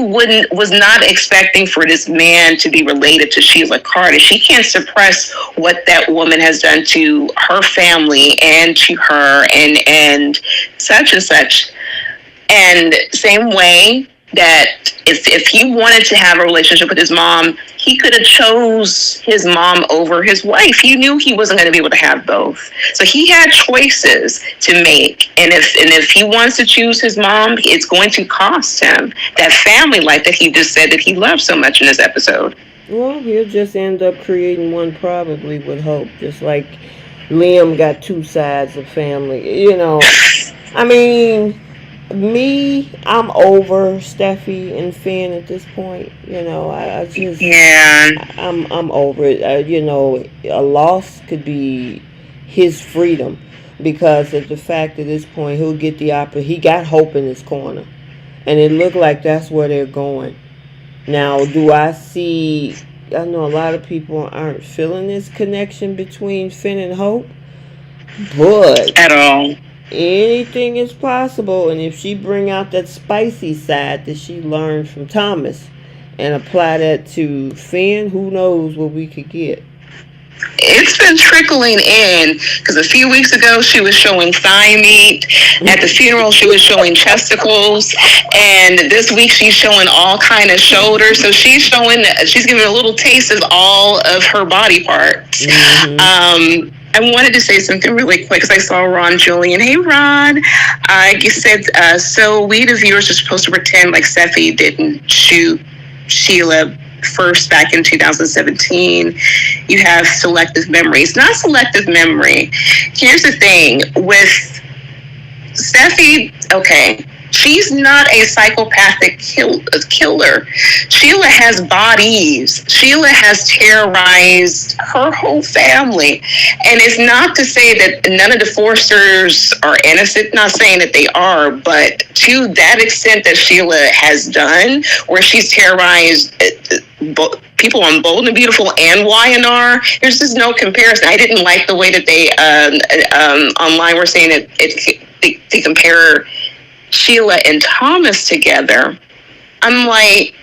was not expecting for this man to be related to Sheila Carter. She can't suppress what that woman has done to her family and to her and such and such. And same way that if he wanted to have a relationship with his mom, he could have chose his mom over his wife. He knew he wasn't going to be able to have both. So he had choices to make. And if he wants to choose his mom, it's going to cost him that family life that he just said that he loved so much in this episode. Well, he'll just end up creating one probably with Hope. Just like Liam got two sides of family. I mean... I'm over Steffie and Finn at this point. I just I'm over it. A loss could be his freedom because of the fact at this point he'll get the he got Hope in his corner, and it looked like that's where they're going. Now, do I see? I know a lot of people aren't feeling this connection between Finn and Hope, but at all. Anything is possible, and if she bring out that spicy side that she learned from Thomas and apply that to Finn, who knows what we could get. It's been trickling in because a few weeks ago she was showing thigh meat. At the funeral she was showing chesticles, and this week she's showing all kind of shoulders. So she's giving a little taste of all of her body parts. Mm-hmm. I wanted to say something really quick because I saw Ron Julian. Hey, Ron. You said, so we, the viewers, are supposed to pretend like Steffie didn't shoot Sheila first back in 2017. You have selective memory. It's not selective memory. Here's the thing. With Steffie, okay, she's not a psychopathic killer. Sheila has bodies. Sheila has terrorized her whole family. And it's not to say that none of the Forresters are innocent, not saying that they are, but to that extent that Sheila has done, where she's terrorized people on Bold and Beautiful and Y&R, there's just no comparison. I didn't like the way that they online were saying that they compare Sheila and Thomas together. I'm like,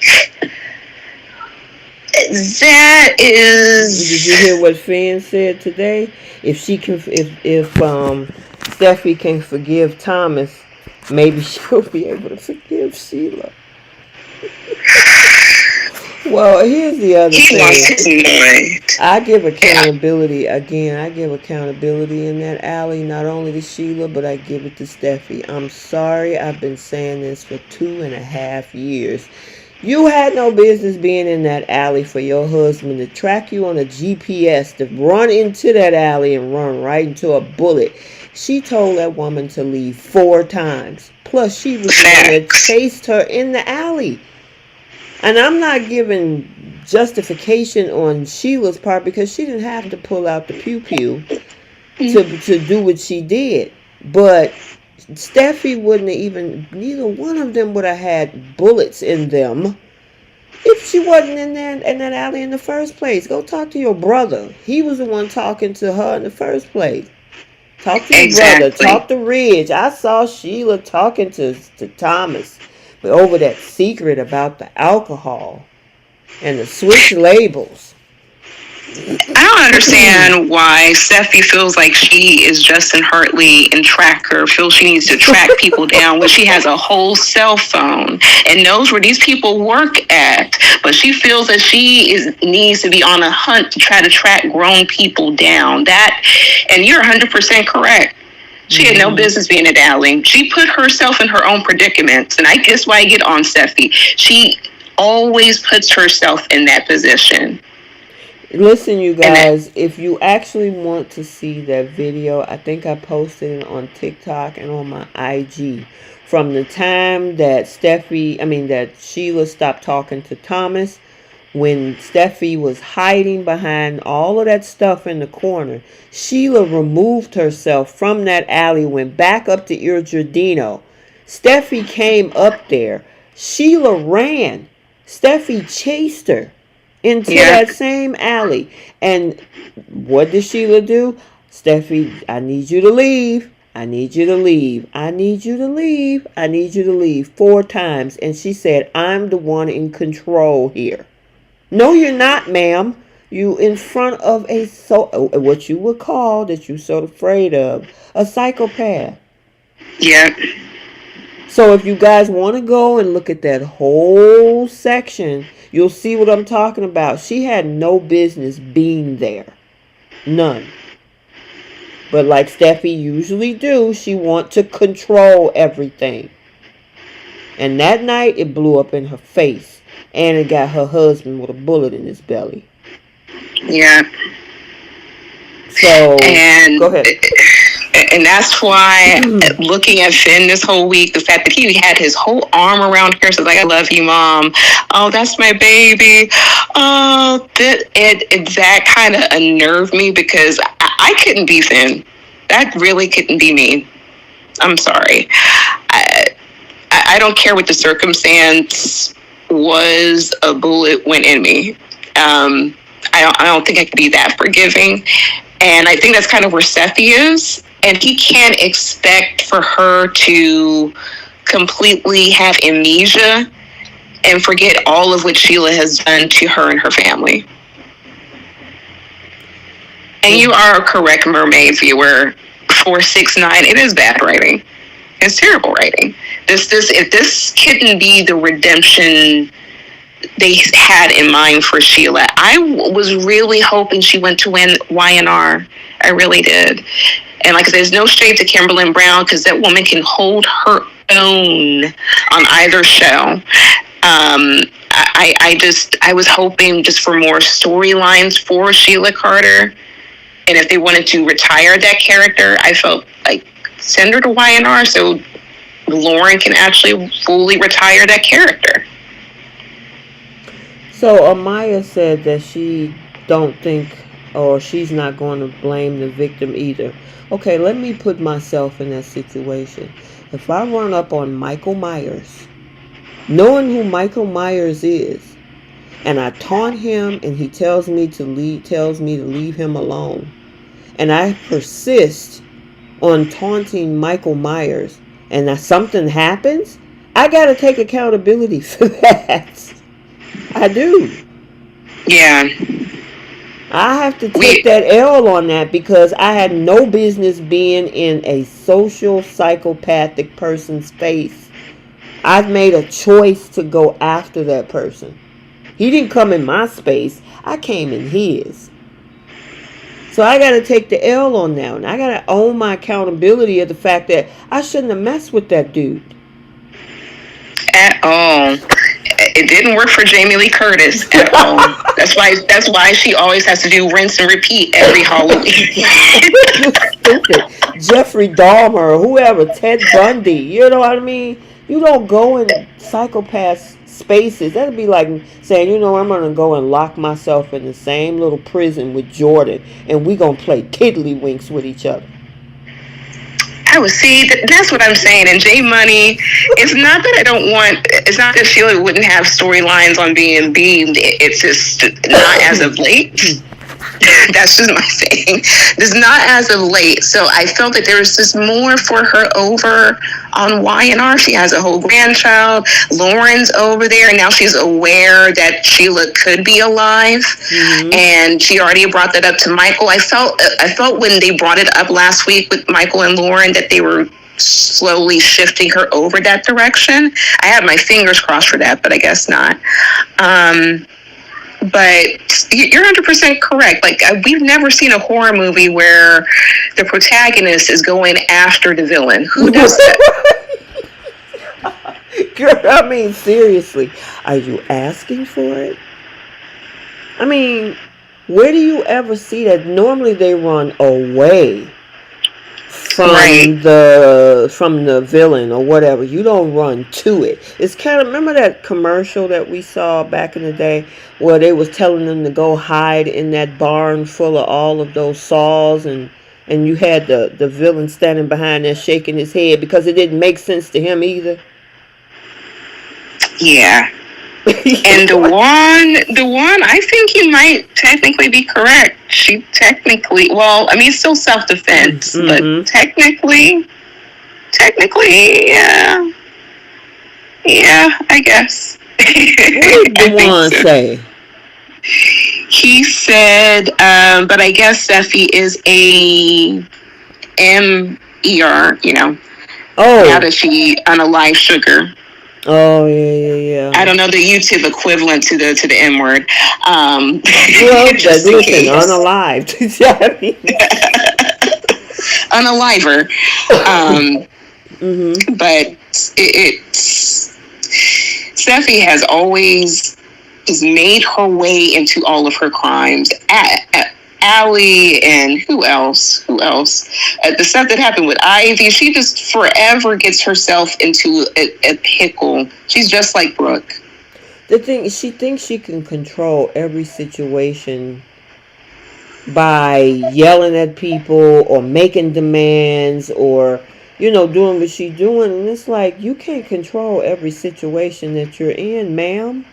That is. Did you hear what Finn said today? If Steffie can forgive Thomas, maybe she'll be able to forgive Sheila. Well, here's the other He lost his thing. mind. I give accountability again. I give accountability in that alley, not only to Sheila, but I give it to Steffie. I'm sorry, I've been saying this for 2.5 years. You had no business being in that alley for your husband to track you on a GPS, to run into that alley and run right into a bullet. She told that woman to leave 4 times. Plus, she was the one that chased her in the alley. And I'm not giving justification on Sheila's part because she didn't have to pull out the pew-pew to do what she did. But Steffie wouldn't have even, neither one of them would have had bullets in them if she wasn't in that alley in the first place. Go talk to your brother. He was the one talking to her in the first place. Talk to your brother. Talk to Ridge. I saw Sheila talking to Thomas over that secret about the alcohol and the switch labels. I don't understand why Steffie feels like she is Justin Hartley and Tracker, feels she needs to track people down when she has a whole cell phone and knows where these people work at. But she feels that she needs to be on a hunt to try to track grown people down. And you're 100% correct. She had no business being at alley. She put herself in her own predicaments. And I guess why I get on Steffie. She always puts herself in that position. Listen, you guys, if you actually want to see that video, I think I posted it on TikTok and on my IG. From the time that Sheila stopped talking to Thomas, when Steffie was hiding behind all of that stuff in the corner, Sheila removed herself from that alley, went back up to Il Giardino. Steffie came up there. Sheila ran. Steffie chased her into that same alley. And what did Sheila do? Steffie, I need you to leave. I need you to leave. I need you to leave. I need you to leave 4 times. And she said, I'm the one in control here. No, you're not, ma'am. You in front of what you would call, that you're so afraid of, a psychopath. Yeah. So if you guys want to go and look at that whole section, you'll see what I'm talking about. She had no business being there. None. But like Steffie usually do, she wants to control everything. And that night, it blew up in her face. And it got her husband with a bullet in his belly. Yeah. So, go ahead. And that's why, looking at Finn this whole week, the fact that he had his whole arm around her, so like, I love you, Mom. Oh, that's my baby. Oh, that kind of unnerved me because I couldn't be Finn. That really couldn't be me. I'm sorry. I don't care what the circumstance was, a bullet went in me. I don't think I could be that forgiving. And I think that's kind of where Steffie is. And he can't expect for her to completely have amnesia and forget all of what Sheila has done to her and her family. And you are a correct, Mermaid viewer. 469, it is bad writing. It's terrible writing. If this couldn't be the redemption they had in mind for Sheila, I was really hoping she went to win YNR. I really did. And like I said, there's no shade to Kimberly Brown because that woman can hold her own on either show. I was hoping just for more storylines for Sheila Carter. And if they wanted to retire that character, I felt like send her to YNR so Lauren can actually fully retire that character. So Amaya said that she don't think, or she's not going to blame the victim either. Okay, let me put myself in that situation. If I run up on Michael Myers, knowing who Michael Myers is, and I taunt him and he tells me to leave him alone, and I persist on taunting Michael Myers, and something happens, I got to take accountability for that. I do. Yeah. I have to take that L on that because I had no business being in a social psychopathic person's face. I've made a choice to go after that person. He didn't come in my space. I came in his. So I got to take the L on that. And I got to own my accountability of the fact that I shouldn't have messed with that dude. At all. It didn't work for Jamie Lee Curtis at all. That's why she always has to do rinse and repeat every Halloween. You stupid. Jeffrey Dahmer or whoever, Ted Bundy. You know what I mean? You don't go in psychopath spaces. That'd be like saying, you know, I'm going to go and lock myself in the same little prison with Jordan and we going to play tiddlywinks with each other. That's what I'm saying. And J Money, it's not that Sheila wouldn't have storylines on being beamed. It's just not as of late. That's just my thing. It's not as of late. So I felt that there was just more for her over on Y&R. She has a whole grandchild. Lauren's over there. And now she's aware that Sheila could be alive. Mm-hmm. And she already brought that up to Michael. I felt when they brought it up last week with Michael and Lauren that they were slowly shifting her over that direction. I had my fingers crossed for that, but I guess not. But you're 100% correct. Like, we've never seen a horror movie where the protagonist is going after the villain. Who does that? Girl, I mean, seriously. Are you asking for it? I mean, where do you ever see that? Normally they run away from the villain or whatever. You don't run to it. It's kind of, remember that commercial that we saw back in the day where they was telling them to go hide in that barn full of all of those saws and you had the villain standing behind there shaking his head because it didn't make sense to him either. Yeah. And the one, I think you might technically be correct. She technically, well, I mean, it's still self-defense, but technically, yeah, I guess. What did the one say? He said, but I guess Steffie is a MER, you know. Oh. Now that she unalive sugar. Oh yeah. I don't know the YouTube equivalent to the M word. Well, listen, unalived. Unaliver. But it's Steffie has always just made her way into all of her crimes. Allie and who else? The stuff that happened with Ivy, she just forever gets herself into a pickle. She's just like Brooke. The thing is, she thinks she can control every situation by yelling at people or making demands or, you know, doing what she's doing. And it's like, you can't control every situation that you're in, ma'am.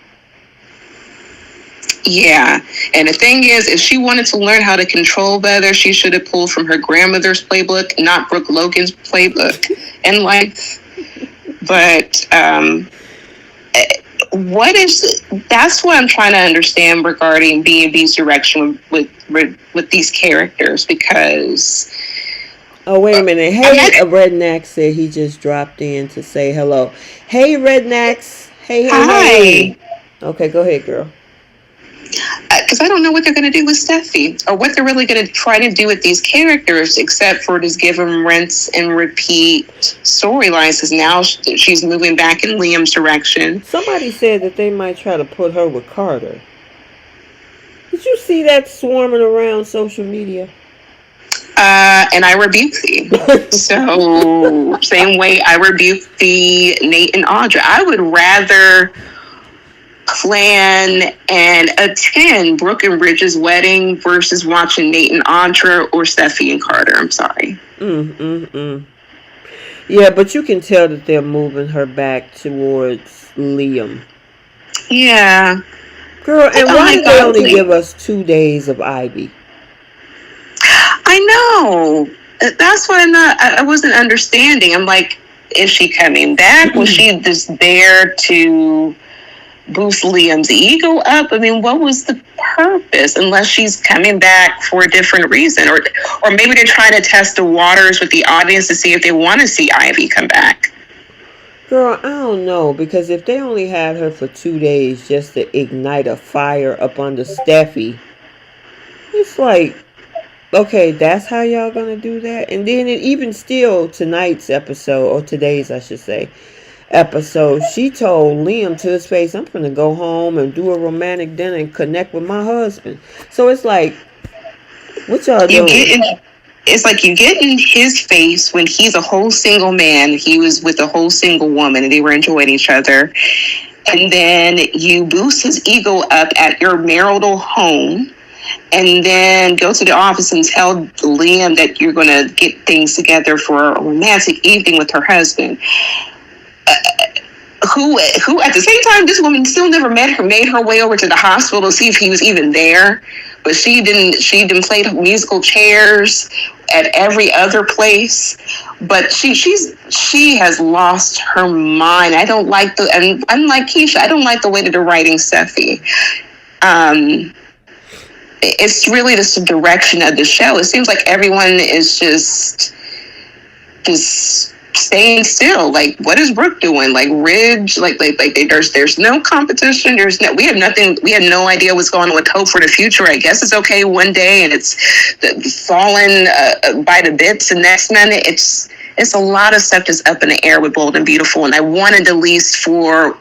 Yeah, and the thing is, if she wanted to learn how to control better, she should have pulled from her grandmother's playbook, not Brooke Logan's playbook in life. But that's what I'm trying to understand regarding B&B's direction with these characters, because... Oh, wait a minute. Hey, Redneck said he just dropped in to say hello. Hey, Rednecks. Hey. Hi. Okay, go ahead, girl. Because I don't know what they're going to do with Steffie or what they're really going to try to do with these characters, except for just give them rinse and repeat storylines. Because now she's moving back in Liam's direction. Somebody said that they might try to put her with Carter. Did you see that swarming around social media? And I rebuke thee. So same way I rebuke the Nate and Audra. I would rather plan and attend Brooke and Bridget's wedding versus watching Nate and Audra or Steffie and Carter. I'm sorry. Yeah, but you can tell that they're moving her back towards Liam. Yeah. Girl, and why did they only give us 2 days of Ivy? I know. That's what I wasn't understanding. I'm like, is she coming back? Was she just there to boost Liam's ego up? I mean, what was the purpose? Unless she's coming back for a different reason, or maybe they're trying to test the waters with the audience to see if they want to see Ivy come back. Girl, I don't know, because if they only had her for 2 days just to ignite a fire up under Steffie, it's like, okay, that's how y'all gonna do that? And then it even still, tonight's episode, or today's I should say, episode, she told Liam to his face, I'm gonna go home and do a romantic dinner and connect with my husband. So it's like, what y'all doing? It's like you get in his face when he's a whole single man. He was with a whole single woman and they were enjoying each other. And then you boost his ego up at your marital home and then go to the office and tell Liam that you're going to get things together for a romantic evening with her husband. Who at the same time, this woman still never made her way over to the hospital to see if he was even there. But she didn't play musical chairs at every other place. But she has lost her mind. I don't like and unlike Keisha, I don't like the way that they're writing Steffie. It's really the direction of the show. It seems like everyone is just staying still. Like, what is Brooke doing? Like, Ridge, there's no competition. We have nothing. We have no idea what's going on with Hope for the future. I guess it's okay one day and it's falling by the bits the next minute. It's a lot of stuff that's up in the air with Bold and Beautiful, and I wanted at least for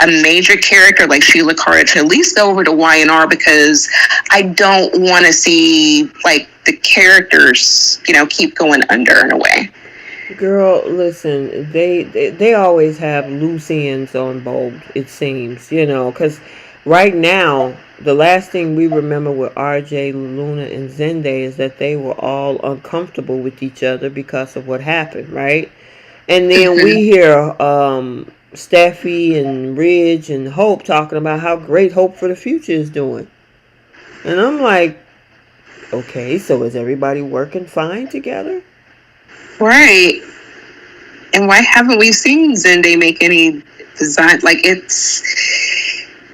a major character like Sheila Carter to at least go over to Y&R, because I don't want to see like the characters, keep going under in a way. Girl, listen, they always have loose ends on Bold, it seems, because right now, the last thing we remember with RJ, Luna, and Zende is that they were all uncomfortable with each other because of what happened, right? And then we hear Steffie and Ridge and Hope talking about how great Hope for the future is doing. And I'm like, okay, so is everybody working fine together? Right. And why haven't we seen Zende make any design? Like, it's...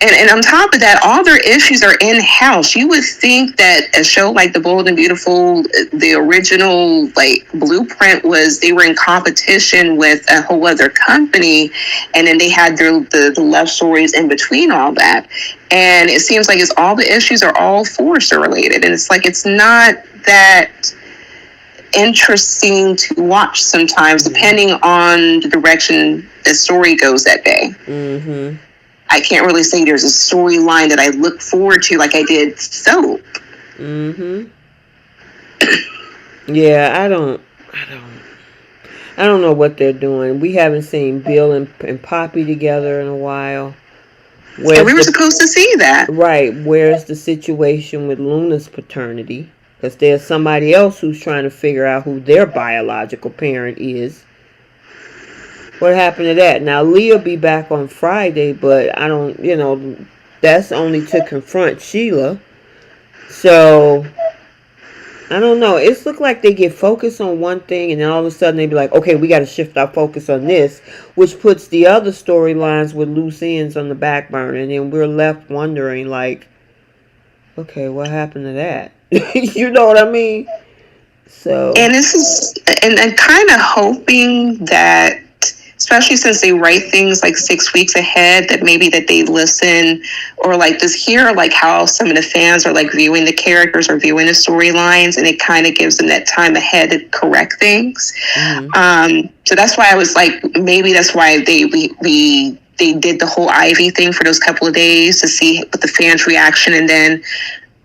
And on top of that, all their issues are in-house. You would think that a show like The Bold and Beautiful, the original like blueprint was they were in competition with a whole other company, and then they had the love stories in between all that. And it seems like all the issues are all Forrester related, and it's like it's not that interesting to watch sometimes, depending on the direction the story goes that day. Mm-hmm. I can't really say there's a storyline that I look forward to like I did Soap. Mm-hmm. Yeah, I don't know what they're doing. We haven't seen Bill and Poppy together in a while. And we were supposed to see that. Right. Where's the situation with Luna's paternity? Because there's somebody else who's trying to figure out who their biological parent is. What happened to that? Now, Leah will be back on Friday, but I don't, that's only to confront Sheila. So, I don't know. It's looked like they get focused on one thing, and then all of a sudden they be like, okay, we got to shift our focus on this, which puts the other storylines with loose ends on the back burner, and then we're left wondering, like, okay, what happened to that? You know what I mean? So, and this is, and I'm kind of hoping that, especially since they write things like 6 weeks ahead, that maybe that they listen or like just hear like how some of the fans are like viewing the characters or viewing the storylines, and it kind of gives them that time ahead to correct things. Mm-hmm. So that's why I was like, maybe that's why they did the whole Ivy thing for those couple of days to see what the fans' reaction, and then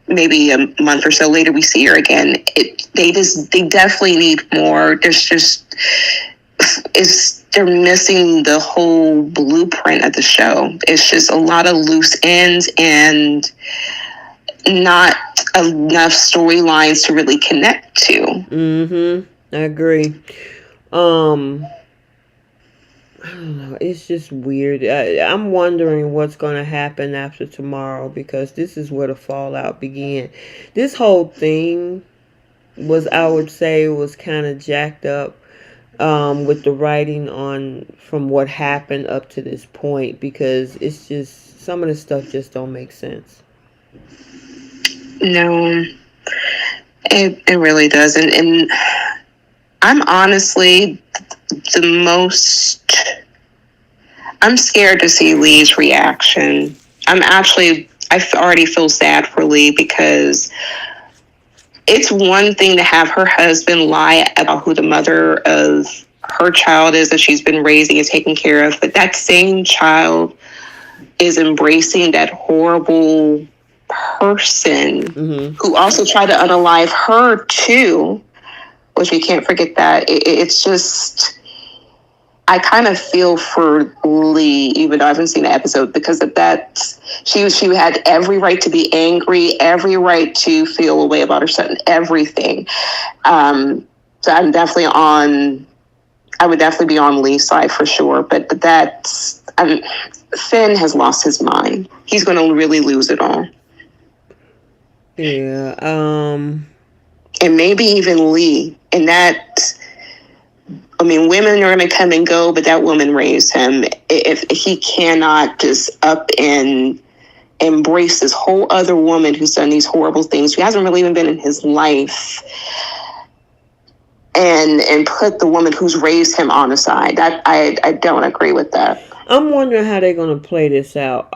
maybe a month or so later we see her again. They definitely need more. They're missing the whole blueprint of the show. It's just a lot of loose ends and not enough storylines to really connect to. Mm-hmm. I agree. I don't know. It's just weird. I'm wondering what's going to happen after tomorrow, because this is where the fallout began. This whole thing was, I would say, was kind of jacked up. with the writing on from what happened up to this point, because it's just some of the stuff just don't make sense. No, it really doesn't. And I'm honestly the most. I'm scared to see Lee's reaction. I already feel sad for Lee, because it's one thing to have her husband lie about who the mother of her child is that she's been raising and taking care of, but that same child is embracing that horrible person who also tried to unalive her too, which we can't forget that. It's just, I kind of feel for Lee, even though I haven't seen the episode, because of that. She had every right to be angry, every right to feel a way about her son, everything. So I would definitely be on Lee's side for sure. But Finn has lost his mind. He's going to really lose it all. Yeah. And maybe even Lee. And that, I mean, women are going to come and go, but that woman raised him. If he cannot just up and embrace this whole other woman who's done these horrible things, who hasn't really even been in his life, and put the woman who's raised him on the side, that I don't agree with that. I'm wondering how they're going to play this out.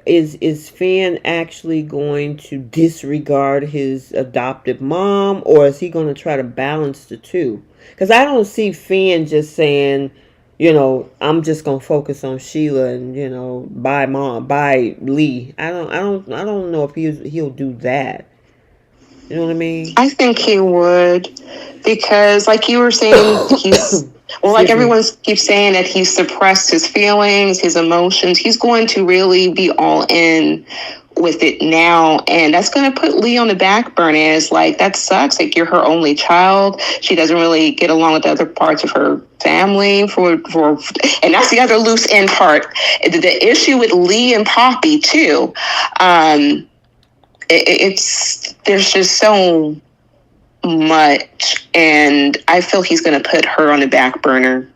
Is Finn actually going to disregard his adopted mom, or is he going to try to balance the two? Because I don't see Finn just saying, I'm just going to focus on Sheila and bye mom, bye Lee. I don't know if he'll do that. You know what I mean? I think he would, because like you were saying, like everyone keeps saying, that he's suppressed his feelings, his emotions. He's going to really be all in with it now, and that's going to put Lee on the back burner. It's like, that sucks. Like, you're her only child. She doesn't really get along with the other parts of her family and that's the other loose end part. The issue with Lee and Poppy too. There's just so much, and I feel he's going to put her on the back burner,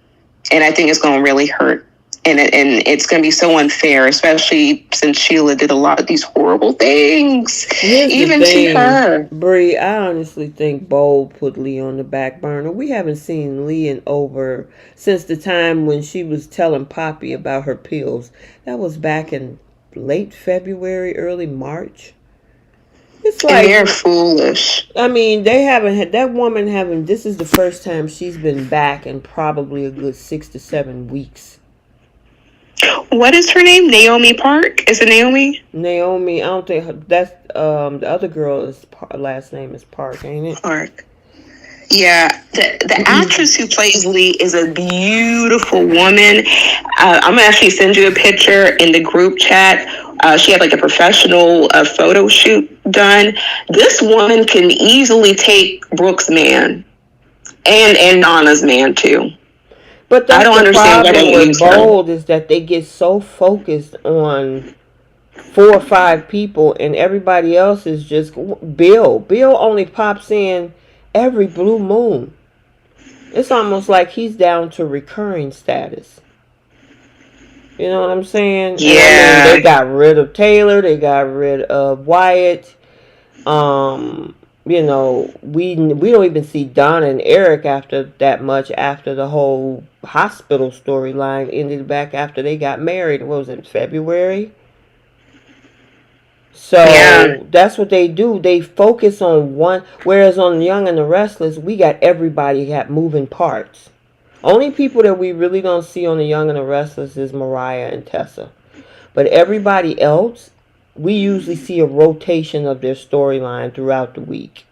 and I think it's going to really hurt, and it's going to be so unfair, especially since Sheila did a lot of these horrible things, even to her. Bree, I honestly think Bo put Lee on the back burner. We haven't seen Lee since the time when she was telling Poppy about her pills. That was back in late February, early March. It's like, and they're foolish. I mean, they haven't had that woman this is the first time she's been back in probably a good 6 to 7 weeks. What is her name? Naomi Park? Is it Naomi? Naomi, I don't think that's the other girl last name is Park, ain't it? Park. Yeah, the actress who plays Lee is a beautiful woman. I'm gonna actually send you a picture in the group chat. She had like a professional photo shoot done. This woman can easily take Brooke's man and Donna's man too. But that's I don't understand why they use Bold is that they get so focused on 4 or 5 people, and everybody else is just Bill. Bill only pops in every blue moon. It's almost like he's down to recurring status. You know what I'm saying? Yeah. They got rid of Taylor. They got rid of Wyatt. We don't even see Donna and Eric after that much, after the whole hospital storyline ended back after they got married. What was it, February? So that's what they do. They focus on one, whereas on Young and the Restless, we got everybody got moving parts. Only people that we really don't see on the Young and the Restless is Mariah and Tessa. But everybody else, we usually see a rotation of their storyline throughout the week.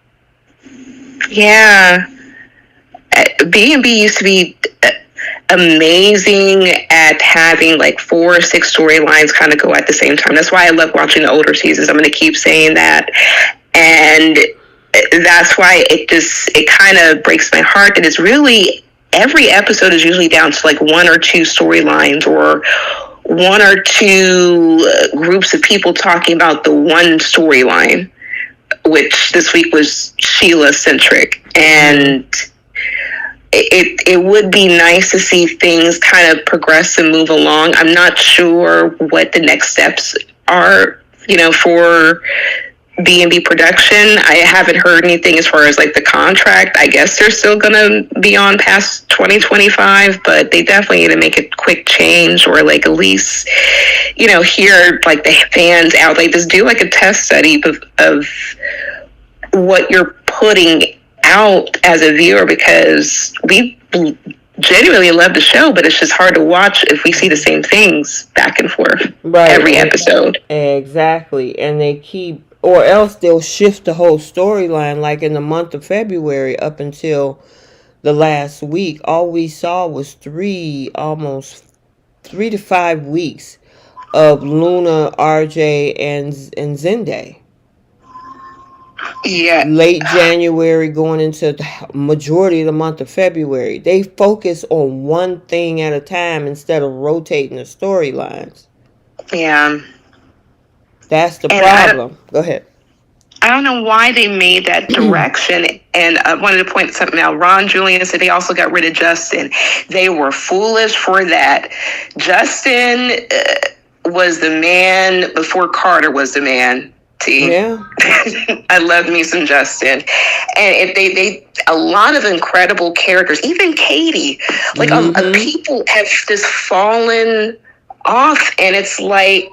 Yeah. B&B used to be amazing at having like 4 or 6 storylines kind of go at the same time. That's why I love watching the older seasons. I'm going to keep saying that. And that's why it kind of breaks my heart that it's really, every episode is usually down to like 1 or 2 storylines, or 1 or 2 groups of people talking about the one storyline, which this week was Sheila centric. And it would be nice to see things kind of progress and move along. I'm not sure what the next steps are, for B&B production. I haven't heard anything as far as like the contract. I guess they're still gonna be on past 2025, but they definitely need to make a quick change, or like at least, hear like the fans out, like just do like a test study of what you're putting out as a viewer, because we genuinely love the show, but it's just hard to watch if we see the same things back and forth every episode. Exactly. And they keep, or else they'll shift the whole storyline. Like in the month of February up until the last week, all we saw was almost 3 to 5 weeks of Luna, RJ, and Zende. Yeah. Late January going into the majority of the month of February. They focus on one thing at a time instead of rotating the storylines. Yeah. That's the problem. Go ahead. I don't know why they made that direction. And I wanted to point something out. Ron Julian said they also got rid of Justin. They were foolish for that. Justin was the man before Carter was the man. Yeah. I love me some Justin. And if they a lot of incredible characters, even Katie, like people have just fallen off, and it's like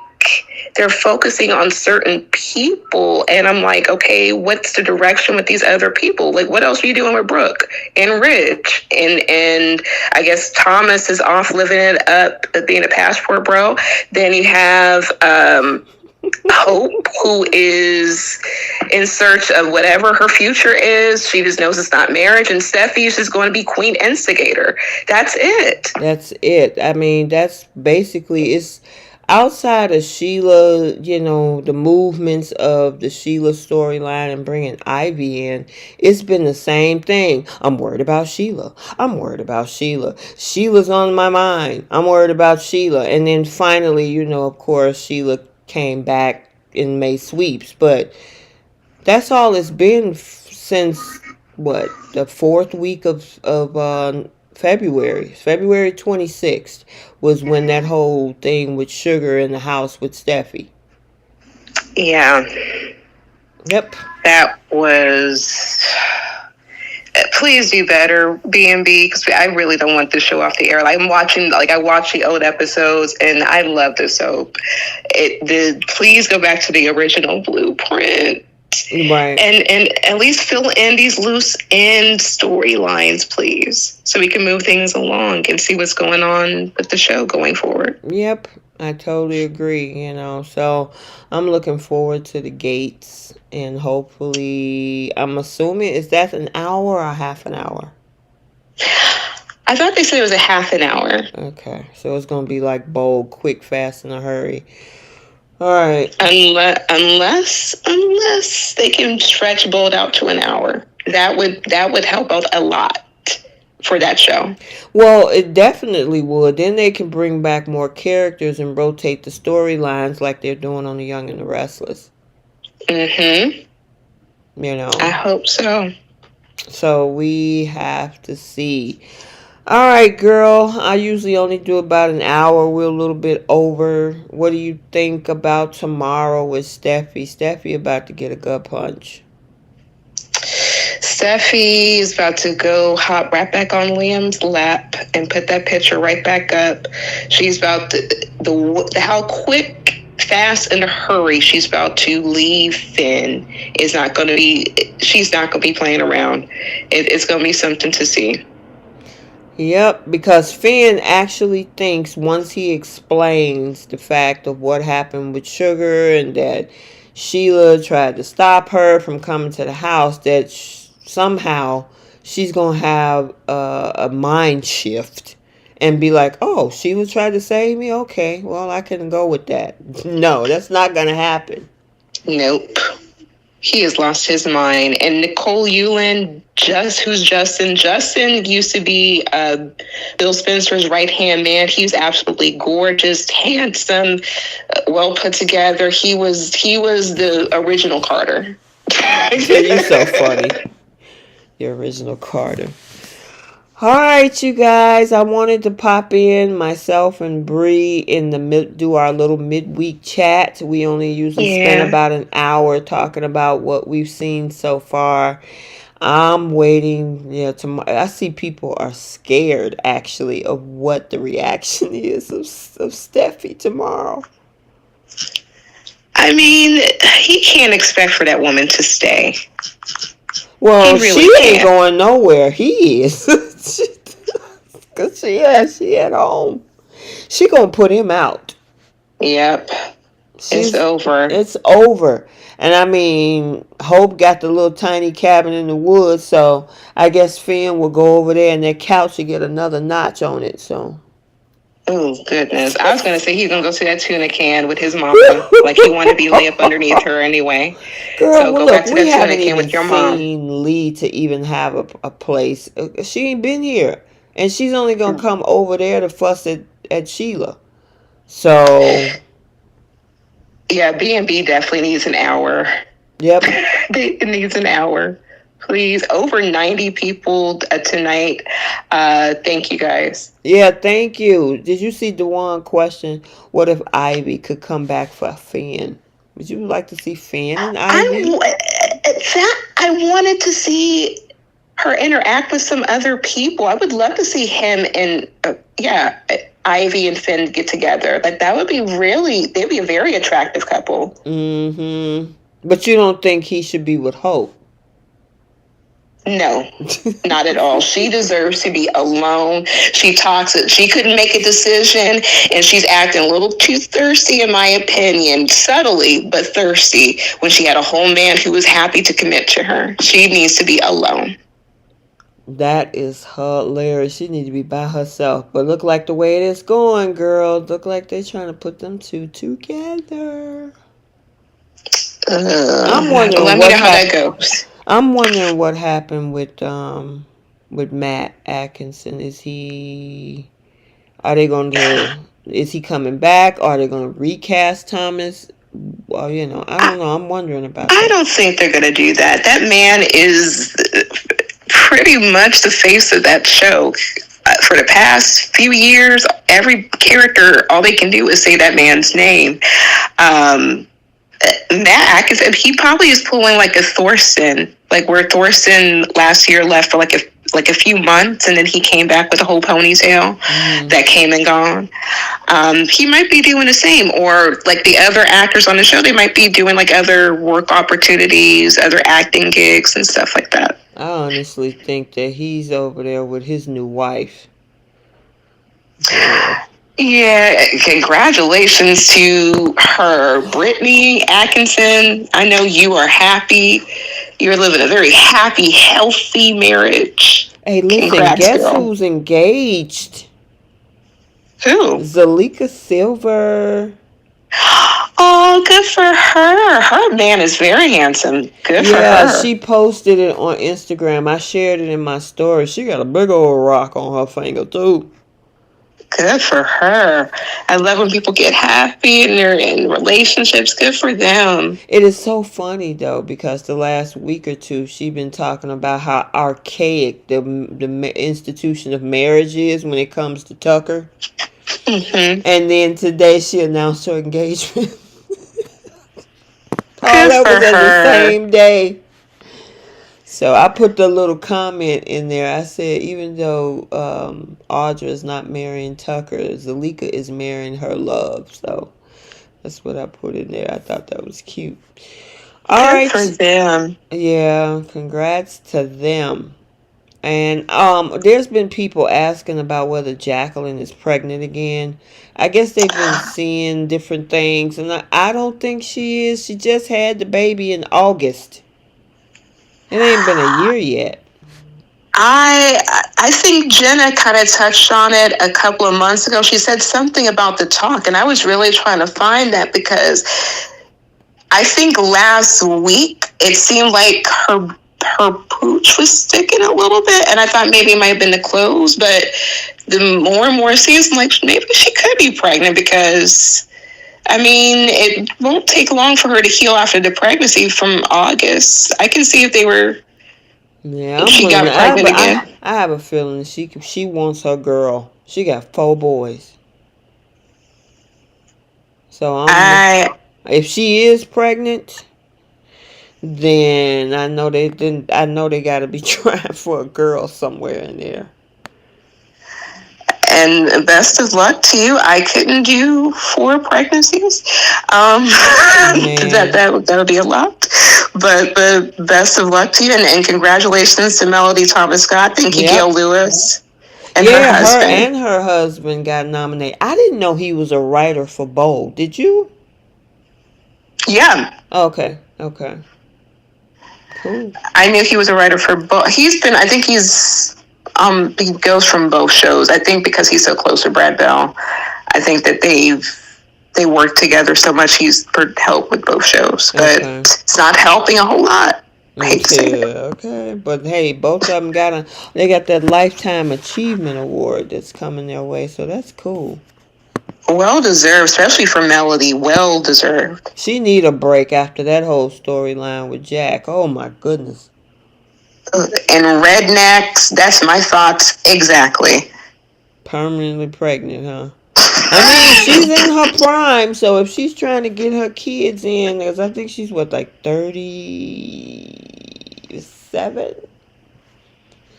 they're focusing on certain people, and I'm like, okay, what's the direction with these other people? Like, what else are you doing with Brooke and Rich? And I guess Thomas is off living it up, being a passport bro. Then you have Hope, who is in search of whatever her future is. She just knows it's not marriage. And Steffie is just going to be queen instigator. That's it. I mean, that's basically, it's outside of Sheila, the movements of the Sheila storyline and bringing Ivy in. It's been the same thing. I'm worried about Sheila. Sheila's on my mind. I'm worried about Sheila. And then finally, of course, Sheila came back and made sweeps, but that's all it's been since the 4th week of February 26th was when that whole thing with Sugar in the house with Steffie. Yeah. Yep. That was. Please do better, B&B, because I really don't want this show off the air. Like, I watch the old episodes, and I love the soap. Please go back to the original blueprint. Right. And at least fill in these loose end storylines, please, so we can move things along and see what's going on with the show going forward. Yep. I totally agree, so I'm looking forward to the gates, and hopefully, I'm assuming, is that an hour or half an hour? I thought they said it was a half an hour. Okay, so it's going to be like bold, quick, fast, in a hurry. All right. Unless they can stretch bold out to an hour. That would help out a lot for that show. Well, it definitely would. Then they can bring back more characters and rotate the storylines like they're doing on The Young and the Restless. I hope so. So we have to see. All right, girl. I usually only do about an hour. We're a little bit over. What do you think about tomorrow with Steffie? Steffie about to get a gut punch. Steffie is about to go hop right back on Liam's lap and put that picture right back up. She's about to, how quick, fast, in a hurry she's about to leave Finn she's not going to be playing around. It's going to be something to see. Yep, because Finn actually thinks, once he explains the fact of what happened with Sugar and that Sheila tried to stop her from coming to the house, that somehow she's going to have a mind shift and be like, oh, Sheila tried to save me? Okay, well, I can go with that. No, that's not going to happen. Nope. He has lost his mind. And Nicole Yulin, who's Justin? Justin used to be Bill Spencer's right-hand man. He's absolutely gorgeous, handsome, well put together. He was the original Carter. You're so funny. The original Carter. All right, you guys. I wanted to pop in myself and Bree in the do our little midweek chat. We only usually spend Yeah. about an hour talking about what we've seen so far. I'm waiting. Yeah, tomorrow. I see people are scared actually of what the reaction is of Steffie tomorrow. I mean, he can't expect for that woman to stay. Well, He really she ain't can't. going nowhere. He is. Cause she at home. She gonna put him out. Yep. It's over. It's over. And I mean, Hope got the little tiny cabin in the woods, so I guess Finn will go over there and their couch will get another notch on it. So. Oh goodness! I was gonna say he's gonna go to that tuna can with his mom, like he wanted to be lay up underneath her anyway. Girl, So well, go look, back to we that tuna haven't can even with your mom. seen Lee to even have a place. She ain't been here, and she's only gonna come over there to fuss at Sheila. So. Yeah, B&B definitely needs an hour. Yep. It needs an hour. Please, over 90 people tonight. Thank you guys. Yeah, thank you. Did you see Dewan question? What if Ivy could come back for Finn? Would you like to see Finn and Ivy? I wanted to see her interact with some other people. I would love to see him and Ivy and Finn get together. Like that would be they'd be a very attractive couple. Mm-hmm. But you don't think he should be with Hope? No, not at all. She deserves to be alone. She couldn't make a decision, and she's acting a little too thirsty, in my opinion. Subtly, but thirsty, when she had a whole man who was happy to commit to her. She needs to be alone. That is hilarious. She needs to be by herself. But look like the way it is going, girl. Look like they're trying to put them two together. I'm wondering let me know how that goes. I'm wondering what happened with Matt Atkinson. Is he coming back? Are they going to recast Thomas? Well, I don't know. I'm wondering about that. I don't think they're going to do that. That man is pretty much the face of that show. For the past few years, every character, all they can do is say that man's name. Matt Atkinson, he probably is pulling like a Thorsten, like where Thorsten last year left for like a few months, and then he came back with a whole ponytail that came and gone. He might be doing the same, or like the other actors on the show, they might be doing like other work opportunities, other acting gigs and stuff like that. I honestly think that he's over there with his new wife. Yeah, congratulations to her, Brittany Atkinson. I know you are happy. You're living a very happy, healthy marriage. Hey, listen, guess who's engaged? Who? Zalika Silver. Oh, good for her. Her man is very handsome. Good for her. Yeah, she posted it on Instagram. I shared it in my story. She got a big old rock on her finger, too. Good for her. I love when people get happy and they're in relationships. Good for them. It is so funny, though, because the last week or two, she's been talking about how archaic the institution of marriage is when it comes to Tucker. Mm-hmm. And then today she announced her engagement. All that was at the same day. So I put the little comment in there. I said, even though Audra is not marrying Tucker, Zalika is marrying her love. So that's what I put in there. I thought that was cute. All right. Good for them. Yeah, congrats to them. And there's been people asking about whether Jacqueline is pregnant again. I guess they've been seeing different things, and I don't think she is. She just had the baby in August. It ain't been a year yet. I think Jenna kind of touched on it a couple of months ago. She said something about the talk, and I was really trying to find that because I think last week it seemed like her pooch was sticking a little bit, and I thought maybe it might have been the clothes, but the more and more it seems like maybe she could be pregnant because, I mean, it won't take long for her to heal after the pregnancy from August. I can see if they were... Yeah, she got pregnant again. I have a feeling she wants her girl. She got 4 boys. So if she is pregnant, then I know they got to be trying for a girl somewhere in there. And best of luck to you. I couldn't do 4 pregnancies. That would be a lot. But best of luck to you, and congratulations to Melody Thomas Scott. Thank you, Gail Lewis. And her husband got nominated. I didn't know he was a writer for Bold. Did you? Yeah. Okay. Cool. I knew he was a writer for both. He goes from both shows. I think because he's so close to Brad Bell, I think that they work together so much. He's for help with both shows, but it's not helping a whole lot. Okay, but hey, both of them got that Lifetime Achievement Award that's coming their way, so that's cool. Well deserved, especially for Melody. Well deserved. She need a break after that whole storyline with Jack. Oh my goodness. And rednecks, that's my thoughts exactly. Permanently pregnant, huh? I mean, she's in her prime, so if she's trying to get her kids in, because I think she's 37?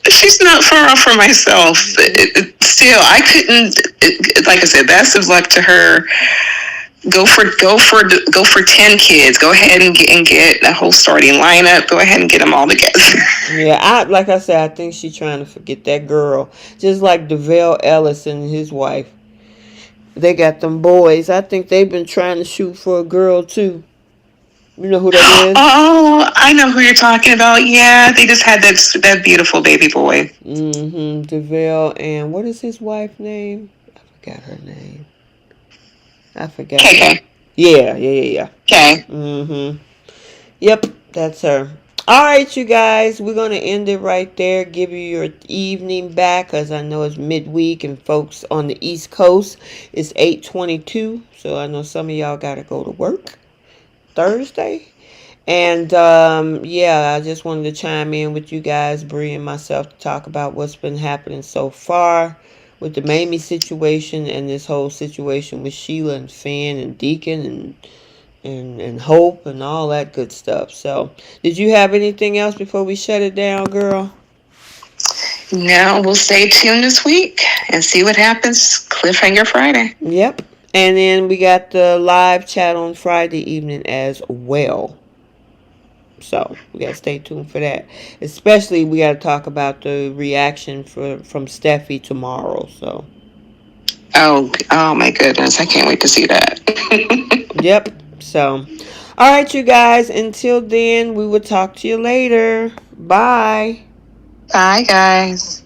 She's not far off from myself. Still, I couldn't. Like I said, best of luck to her. Go for 10 kids. Go ahead and get a whole starting lineup. Go ahead and get them all together. Yeah, like I said, I think she's trying to forget that girl. Just like DeVale Ellis and his wife. They got them boys. I think they've been trying to shoot for a girl too. You know who that is? Oh, I know who you're talking about. Yeah, they just had that beautiful baby boy. DeVale, and what is his wife's name? I forgot her name. KK. Yeah. Okay. Yep, that's her. All right, you guys, we're going to end it right there. Give you your evening back, because I know it's midweek, and folks on the East Coast, it's 8:22, so I know some of y'all got to go to work Thursday. And, I just wanted to chime in with you guys, Bree and myself, to talk about what's been happening so far with the Mamie situation and this whole situation with Sheila and Finn and Deacon and Hope and all that good stuff. So, did you have anything else before we shut it down, girl? No, we'll stay tuned this week and see what happens. Cliffhanger Friday. Yep. And then we got the live chat on Friday evening as well. So, we got to stay tuned for that. Especially, we got to talk about the reaction from Steffie tomorrow. So. Oh my goodness. I can't wait to see that. Yep. So, all right, you guys. Until then, we will talk to you later. Bye. Bye, guys.